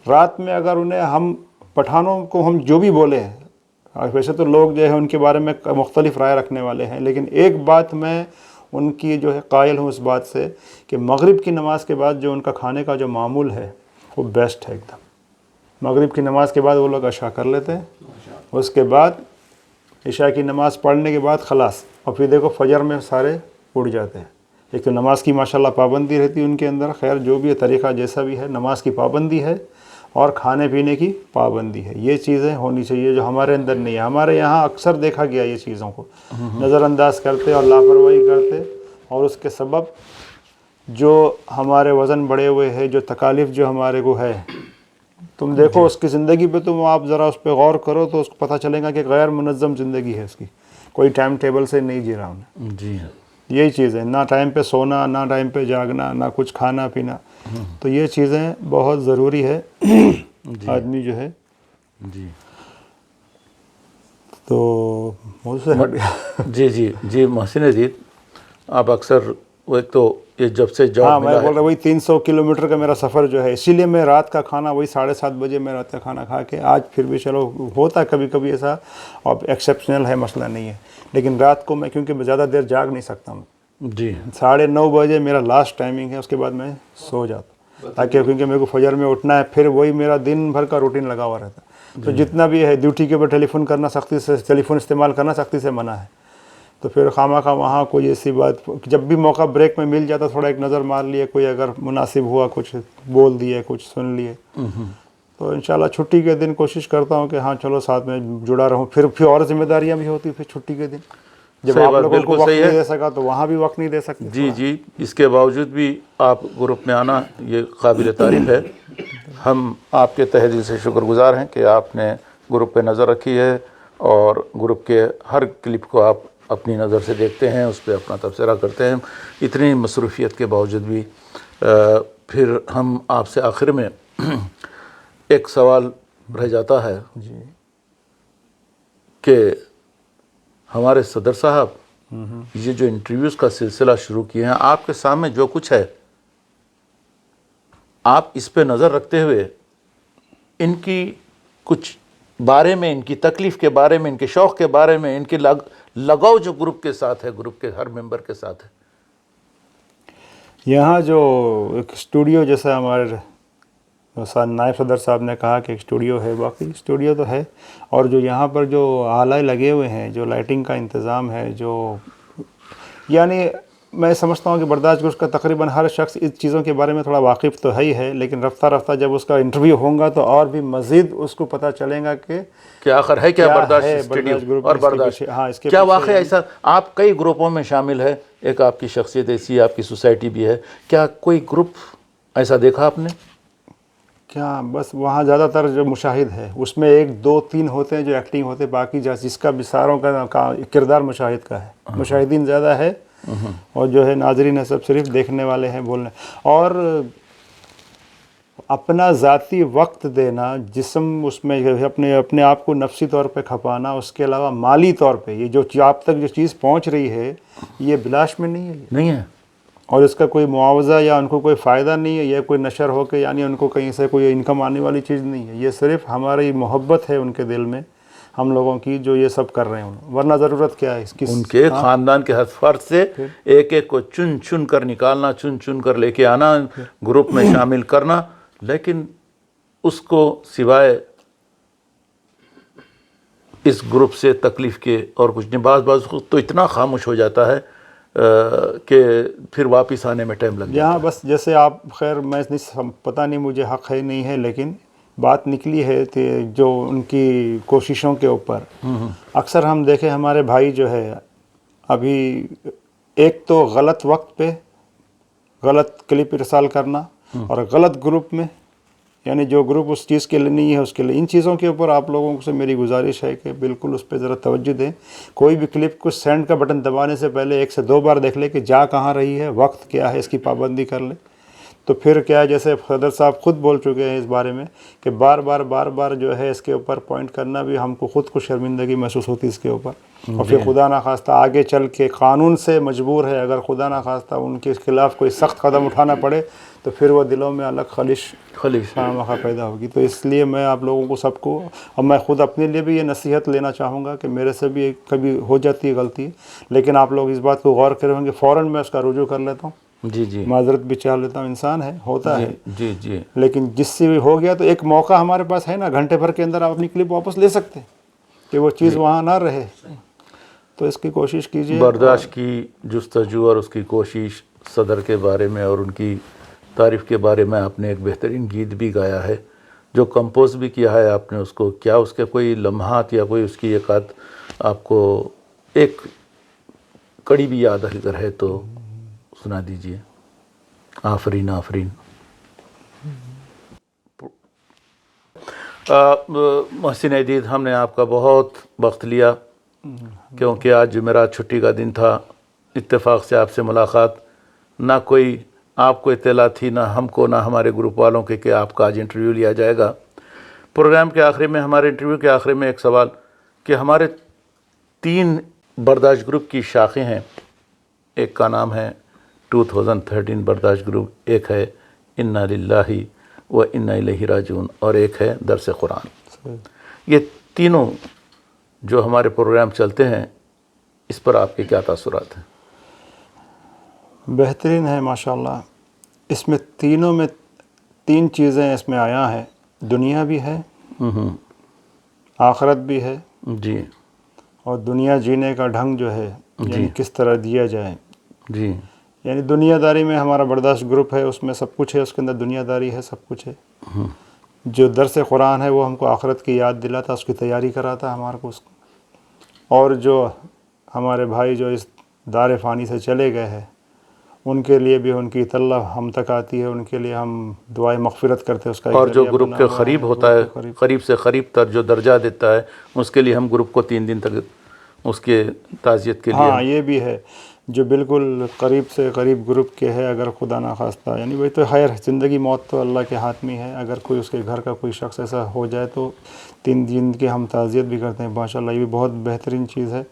رات میں اگر انہیں ہم پٹھانوں کو ہم جو بھی بولے ہیں, ویسے تو لوگ جو ہے ان کے بارے میں مختلف رائے رکھنے والے ہیں, لیکن ایک بات میں ان کی جو ہے قائل ہوں اس بات سے کہ مغرب کی نماز کے بعد جو ان کا کھانے کا جو معمول ہے وہ بیسٹ ہے ایک دم. مغرب کی نماز کے بعد وہ لوگ عشاء کر لیتے ہیں, اس کے بعد عشاء کی نماز پڑھنے کے بعد خلاص, اور پھر دیکھو فجر میں سارے اٹھ جاتے ہیں. ایک تو نماز کی ماشاءاللہ پابندی رہتی ہے ان کے اندر, خیر جو بھی ہے طریقہ جیسا بھی ہے, نماز کی پابندی ہے اور کھانے پینے کی پابندی ہے. یہ چیزیں ہونی چاہیے جو ہمارے اندر نہیں ہے. ہمارے یہاں اکثر دیکھا گیا یہ چیزوں کو نظر انداز کرتے اور لاپرواہی کرتے, اور اس کے سبب جو ہمارے وزن بڑھے ہوئے ہیں, جو تکالیف جو ہمارے کو ہے, تم دیکھو اس کی زندگی پہ, تم آپ ذرا اس پہ غور کرو تو اس کو پتہ چلے گا کہ غیر منظم زندگی ہے اس کی, کوئی ٹائم ٹیبل سے نہیں جی رہا ہوں. جی, یہی چیز ہے, نہ ٹائم پہ سونا, نہ ٹائم پہ جاگنا, نہ کچھ کھانا پینا. تو یہ چیزیں بہت ضروری ہے آدمی جو ہے. جی, تو مجھ سے ہٹ گیا. جی محسن عیدید, آپ اکثر وہ ایک تو یہ جب سے ہاں جاب میں ملا بول ہے رہا وہی 300 کلومیٹر کا میرا سفر جو ہے، اسی لیے میں رات کا کھانا وہی 7:30 بجے میں رات کا کھانا کھا کے، آج پھر بھی چلو ہوتا ہے کبھی کبھی ایسا، اب ایکسیپشنل ہے، مسئلہ نہیں ہے، لیکن رات کو میں کیونکہ زیادہ دیر جاگ نہیں سکتا ہوں، جی 9:30 بجے میرا لاسٹ ٹائمنگ ہے، اس کے بعد میں سو جاتا ہوں، تاکہ کیونکہ میرے کو فجر میں اٹھنا ہے، پھر وہی میرا دن بھر کا روٹین لگا ہوا رہتا ہے، تو جتنا بھی ہے ڈیوٹی کے اوپر ٹیلی فون کرنا سختی سے، ٹیلی فون استعمال کرنا سختی سے منع ہے، تو پھر خواہ وہاں کوئی ایسی بات، جب بھی موقع بریک میں مل جاتا تھوڑا ایک نظر مار لیے، کوئی اگر مناسب ہوا کچھ بول دیے، کچھ سن لیے، تو انشاءاللہ چھٹی کے دن کوشش کرتا ہوں کہ ہاں چلو ساتھ میں جڑا رہوں، پھر اور ذمہ داریاں بھی ہوتی پھر چھٹی کے دن، جب صحیح آپ بات، لوگوں کو بالکل وقت صحیح نہیں ہے. دے سکا تو وہاں بھی وقت نہیں دے سکتے جی تھوڑا. جی، اس کے باوجود بھی آپ گروپ میں آنا یہ قابل تعریف ہے. ہم آپ کے تہہ دل سے شکر گزار ہیں کہ آپ نے گروپ پہ نظر رکھی ہے اور گروپ کے ہر کلپ کو آپ اپنی نظر سے دیکھتے ہیں، اس پہ اپنا تبصرہ کرتے ہیں. اتنی مصروفیت کے باوجود بھی پھر ہم آپ سے آخر میں ایک سوال رہ جاتا ہے کہ ہمارے صدر صاحب یہ جو انٹرویوز کا سلسلہ شروع کیے ہیں، آپ کے سامنے جو کچھ ہے آپ اس پہ نظر رکھتے ہوئے ان کی کچھ بارے میں، ان کی تکلیف کے بارے میں، ان کے شوق کے بارے میں، ان کے لگاؤ جو گروپ کے ساتھ ہے، گروپ کے ہر ممبر کے ساتھ ہے. یہاں جو ایک اسٹوڈیو جیسا ہمارے نائب صدر صاحب نے کہا کہ ایک اسٹوڈیو ہے، باقی اسٹوڈیو تو ہے، اور جو یہاں پر جو آلے لگے ہوئے ہیں، جو لائٹنگ کا انتظام ہے، جو یعنی میں سمجھتا ہوں کہ برداشت گوش کا تقریباً ہر شخص اس چیزوں کے بارے میں تھوڑا واقف تو ہے ہی ہے، لیکن رفتہ رفتہ جب اس کا انٹرویو ہوگا تو اور بھی مزید اس کو پتہ چلے گا کہ آخر ہے کیا برداشت ہے اسٹوڈیو برداشت گروپ اور میں اس کے برداشت پیچھے. ہاں اس کے کیا پیچھے واقعہ ایسا آپ کئی گروپوں میں شامل ہے، ایک آپ کی شخصیت ایسی، آپ کی سوسائٹی بھی ہے، کیا کوئی گروپ ایسا دیکھا آپ نے؟ کیا بس وہاں زیادہ تر جو مشاہد ہے اس میں 1 2 3 ہوتے ہیں جو ایکٹنگ ہوتے ہیں، باقی جس کا بھی ساروں کا کردار مشاہد کا ہے، مشاہدین زیادہ ہے، اور جو ہے ناظرین ہے سب صرف دیکھنے والے ہیں، بولنے. اور اپنا ذاتی وقت دینا، جسم اس میں اپنے آپ کو نفسی طور پہ کھپانا، اس کے علاوہ مالی طور پہ یہ جو آپ تک جو چیز پہنچ رہی ہے یہ بلاش میں نہیں ہے، نہیں ہے. اور اس کا کوئی معاوضہ یا ان کو کوئی فائدہ نہیں ہے، یا کوئی نشر ہو کے یعنی ان کو کہیں سے کوئی انکم آنے والی چیز نہیں ہے، یہ صرف ہماری محبت ہے ان کے دل میں ہم لوگوں کی، جو یہ سب کر رہے ہیں، ورنہ ضرورت کیا ہے اس کی. ان کے خاندان کے ہر فرد سے ایک ایک کو چن چن کر نکالنا، چن چن کر لے کے آنا، گروپ میں شامل کرنا، لیکن اس کو سوائے اس گروپ سے تکلیف کے اور کچھ نہیں. بعض خود تو اتنا خاموش ہو جاتا ہے کہ پھر واپس آنے میں ٹائم لگ جاتا یہاں ہے. بس جیسے آپ، خیر میں پتہ نہیں مجھے حق ہے نہیں ہے، لیکن بات نکلی ہے کہ جو ان کی کوششوں کے اوپر اکثر ہم دیکھیں ہمارے بھائی جو ہے ابھی ایک تو غلط وقت پہ غلط کلپ ارسال کرنا، اور غلط گروپ میں، یعنی جو گروپ اس چیز کے لیے نہیں ہے اس کے لیے، ان چیزوں کے اوپر آپ لوگوں سے میری گزارش ہے کہ بالکل اس پہ ذرا توجہ دیں. کوئی بھی کلپ کو سینڈ کا بٹن دبانے سے پہلے 1 سے 2 بار دیکھ لے کہ جا کہاں رہی ہے، وقت کیا ہے، اس کی پابندی کر لے. تو پھر کیا ہے، جیسے صدر صاحب خود بول چکے ہیں اس بارے میں کہ بار بار جو ہے اس کے اوپر پوائنٹ کرنا بھی ہم کو خود کو شرمندگی محسوس ہوتی اس کے اوپر، اور پھر خدا نخواستہ آگے چل کے قانون سے مجبور ہے، اگر خدا نخواستہ ان کے خلاف کوئی سخت قدم اٹھانا پڑے تو پھر وہ دلوں میں الگ خلش خواہ پیدا ہوگی. تو اس لیے میں آپ لوگوں کو سب کو، اور میں خود اپنے لیے بھی یہ نصیحت لینا چاہوں گا کہ میرے سے بھی کبھی ہو جاتی ہے غلطی، لیکن آپ لوگ اس بات کو غور کریں ہوں گے، فوراً میں اس کا رجوع کر لیتا ہوں، جی جی معذرت بھی چاہ لیتا ہوں، انسان ہے، ہوتا ہے. جی جی. لیکن جس سے بھی ہو گیا تو ایک موقع ہمارے پاس ہے نا، گھنٹے بھر کے اندر آپ اپنی کلپ واپس لے سکتے ہیں کہ وہ چیز وہاں نہ رہے. تو اس کی کوشش کیجیے. برداشت کی جستجو اور اس کی کوشش، صدر کے بارے میں اور ان کی تعریف کے بارے میں آپ نے ایک بہترین گیت بھی گایا ہے جو کمپوز بھی کیا ہے آپ نے اس کو. کیا اس کے کوئی لمحات یا کوئی اس کی ایک آدھ آپ کو ایک کڑی بھی یاد اگر ہے تو سنا دیجئے. آفرین آفرین. محسن عدید، ہم نے آپ کا بہت وقت لیا کیونکہ آج جمعرات چھٹی کا دن تھا. اتفاق سے آپ سے ملاقات، نہ کوئی آپ کو اطلاع تھی، نہ ہم کو، نہ ہمارے گروپ والوں کے کہ آپ کا آج انٹرویو لیا جائے گا. پروگرام کے آخر میں، ہمارے انٹرویو کے آخر میں ایک سوال کہ ہمارے 3 برداشت گروپ کی شاخیں ہیں، ایک کا نام ہے 2013 برداشت گروپ، ایک ہے انا للہ و انا الیہ راجعون، اور ایک ہے درس قرآن۔ یہ تینوں جو ہمارے پروگرام چلتے ہیں، اس پر آپ کے کیا تاثرات ہیں؟ بہترین ہے ماشاءاللہ۔ اس میں تینوں میں 3 چیزیں اس میں آیا ہے، دنیا بھی ہے، آخرت بھی ہے، جی اور دنیا جینے کا ڈھنگ جو ہے یعنی کس طرح دیا جائے۔ جی یعنی دنیا داری میں ہمارا برداشت گروپ ہے، اس میں سب کچھ ہے، اس کے اندر دنیا داری ہے، سب کچھ ہے۔ جو درس قرآن ہے وہ ہم کو آخرت کی یاد دلاتا، اس کی تیاری کراتا ہمارے کو، اور جو ہمارے بھائی جو اس دار فانی سے چلے گئے ہیں ان کے لیے بھی ان کی اطلاع ہم تک آتی ہے، ان کے لیے ہم دعائیں مغفرت کرتے ہیں۔ اس کا ایک اور جو ذریعہ گروپ بنا کے ہوا قریب ہے، ہوتا ہے، گروپ کے قریب۔ قریب سے قریب تر جو درجہ دیتا ہے، اس کے لیے ہم گروپ کو 3 دن تک اس کے تعزیت کے لیے ہاں یہ بھی ہے، جو بالکل قریب سے قریب گروپ کے ہے، اگر خدا نخواستہ یعنی وہی تو خیر، زندگی موت تو اللہ کے ہاتھ میں ہے، اگر کوئی اس کے گھر کا کوئی شخص ایسا ہو جائے تو 3 دن کی ہم تعزیت بھی کرتے ہیں ماشاءاللہ۔ یہ بھی بہت بہترین چیز ہے۔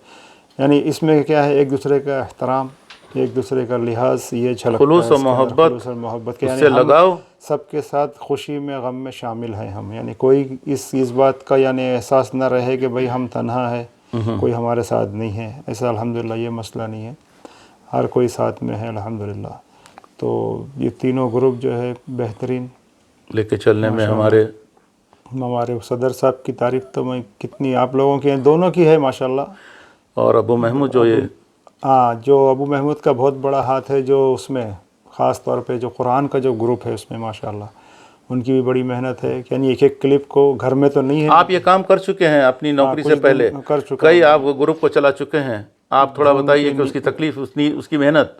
یعنی اس میں کیا ہے، ایک دوسرے کا احترام، ایک دوسرے کا لحاظ، یہ جھلکتا ہے خلوص و اس کے اندر، محبت، خلوص اور محبت کے، اس یعنی سے ہم لگاؤ۔ سب کے ساتھ خوشی میں غم میں شامل ہیں ہم، یعنی کوئی اس بات کا یعنی احساس نہ رہے کہ بھئی ہم تنہا ہے، کوئی ہمارے ساتھ نہیں ہے، ایسا الحمدللہ یہ مسئلہ نہیں ہے، ہر کوئی ساتھ میں ہے الحمدللہ۔ تو یہ تینوں گروپ جو ہے بہترین لے کے چلنے میں ہمارے صدر صاحب کی تعریف تو میں کتنی آپ لوگوں کی دونوں کی ہے ماشاءاللہ۔ اور ابو محمود جو یہ ہاں، جو ابو محمود کا بہت بڑا ہاتھ ہے، جو اس میں خاص طور پہ جو قرآن کا جو گروپ ہے اس میں ماشاءاللہ ان کی بھی بڑی محنت ہے، یعنی ایک ایک کلپ کو گھر میں تو نہیں ہے۔ آپ یہ کام کر چکے ہیں اپنی نوکری سے کچھ پہلے، دن کر چکا کئی ہوں۔ آپ گروپ کو چلا چکے ہیں، آپ تھوڑا بتائیے کہ اس کی تکلیف، اس کی محنت۔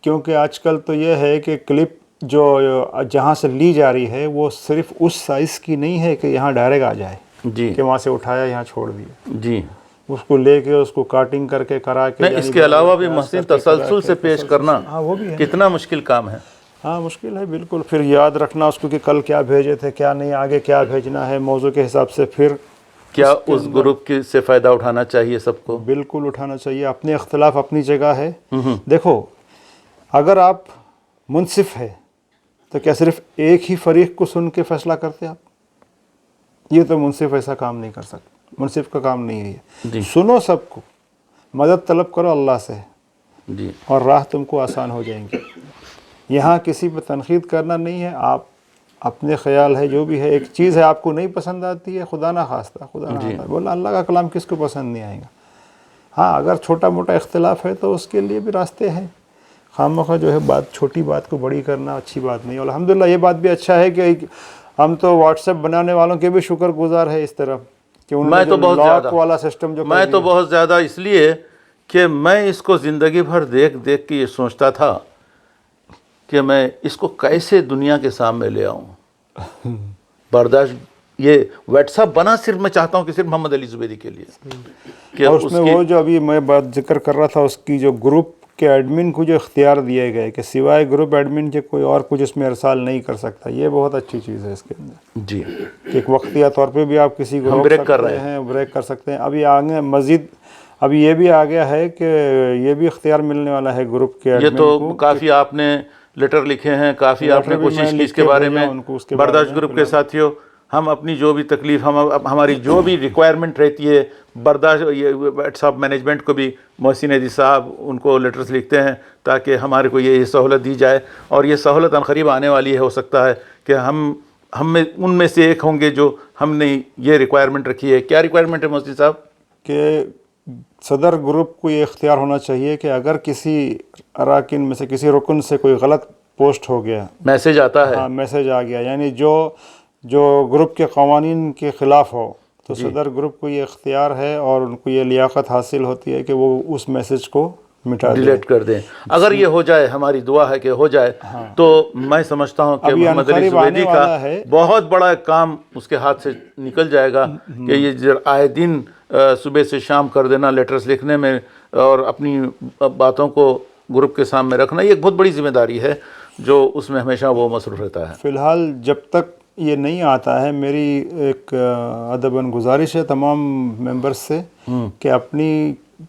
کیونکہ آج کل تو یہ ہے کہ کلپ جو جہاں سے لی جا رہی ہے وہ صرف اس سائز کی نہیں ہے کہ یہاں ڈائریکٹ آ جائے، جی کہ وہاں سے اٹھایا یہاں چھوڑ دیا، جی، اس کو لے کے اس کو کاٹنگ کر کے کرا کے، نہیں، اس کے علاوہ بھی محسن تسلسل سے پیش کرنا ہاں وہ بھی ہے، کتنا مشکل کام ہے۔ ہاں مشکل ہے بالکل، پھر یاد رکھنا اس کو کہ کل کیا بھیجے تھے، کیا نہیں، آگے کیا بھیجنا ہے، موضوع کے حساب سے پھر کیا اس گروپ کی سے فائدہ اٹھانا چاہیے سب کو؟ بالکل اٹھانا چاہیے۔ اپنے اختلاف اپنی جگہ ہے۔ دیکھو، اگر آپ منصف ہے تو کیا صرف ایک ہی فریق کو سن کے فیصلہ کرتے آپ؟ یہ تو منصف ایسا کام نہیں کر سکتے، منصف کا کام نہیں ہے جی یہ۔ سنو سب کو، مدد طلب کرو اللہ سے، جی، اور راہ تم کو آسان ہو جائیں گی۔ یہاں کسی پہ تنقید کرنا نہیں ہے، آپ اپنے خیال ہے جو بھی ہے، ایک چیز ہے آپ کو نہیں پسند آتی ہے، خدا نہ خواستہ، خدا نہ خواستہ بولا، اللہ کا کلام کس کو پسند نہیں آئے گا۔ ہاں اگر چھوٹا موٹا اختلاف ہے تو اس کے لیے بھی راستے ہیں، خامخواہ جو ہے بات، چھوٹی بات کو بڑی کرنا اچھی بات نہیں۔ الحمدللہ یہ بات بھی اچھا ہے کہ ہم تو واٹس ایپ بنانے والوں کے بھی شکر گزار ہے اس طرف کہ انہوں نے جو لاک والا سسٹم جو میں تو بہت زیادہ اس لیے کہ میں اس کو زندگی بھر دیکھ دیکھ کے یہ سوچتا تھا کہ میں اس کو کیسے دنیا کے سامنے لے آؤں۔ برداشت یہ واٹس ایپ بنا صرف میں چاہتا ہوں کہ صرف محمد علی زبیدی کے لیے، کہ اور اس میں وہ جو ابھی میں بات ذکر کر رہا تھا، اس کی جو گروپ کے ایڈمن کو جو اختیار دیے گئے کہ سوائے گروپ ایڈمن کے کوئی اور کچھ اس میں ارسال نہیں کر سکتا، یہ بہت اچھی چیز ہے اس کے اندر، جی، کہ ایک وقتیہ طور پہ بھی آپ کسی کو روک سکتے ہیں، بریک کر سکتے ہیں۔ ابھی آگے مزید ابھی یہ بھی آ گیا ہے کہ یہ بھی اختیار ملنے والا ہے گروپ کے ایڈمن کو۔ یہ تو کافی آپ نے لیٹر لکھے ہیں، کافی آپ نے کوشش کی اس کے بارے میں۔ برداشت گروپ کے ساتھیوں، ہم اپنی جو بھی تکلیف، ہماری جو بھی ریکوائرمنٹ رہتی ہے، برداشت یہ واٹس ایپ مینجمنٹ کو بھی محسن عیدی صاحب ان کو لیٹرز لکھتے ہیں تاکہ ہمارے کو یہ سہولت دی جائے، اور یہ سہولت عنقریب آنے والی ہے۔ ہو سکتا ہے کہ ہم میں ان میں سے ایک ہوں گے جو ہم نے یہ ریکوائرمنٹ رکھی ہے۔ کیا ریکوائرمنٹ ہے محسن صاحب؟ کہ صدر گروپ کو یہ اختیار ہونا چاہیے کہ اگر کسی اراکین میں سے کسی رکن سے کوئی غلط پوسٹ ہو گیا، میسج آتا ہے، ہاں میسج آ گیا، یعنی جو گروپ کے قوانین کے خلاف ہو، تو صدر گروپ کو یہ اختیار ہے اور ان کو یہ لیاقت حاصل ہوتی ہے کہ وہ اس میسج کو مٹا دیں، ڈیلیٹ کر دیں۔ اگر یہ ہو جائے، ہماری دعا ہے کہ ہو جائے، تو میں سمجھتا ہوں کہ محمد علی زبیدی کا بہت بڑا کام اس کے ہاتھ سے نکل جائے گا کہ یہ آئے دن صبح سے شام کر دینا لیٹرز لکھنے میں اور اپنی باتوں کو گروپ کے سامنے رکھنا، یہ ایک بہت بڑی ذمہ داری ہے جو اس میں ہمیشہ وہ مصروف رہتا ہے۔ فی الحال جب تک یہ نہیں آتا ہے، میری ایک ادباً گزارش ہے تمام ممبرز سے کہ اپنی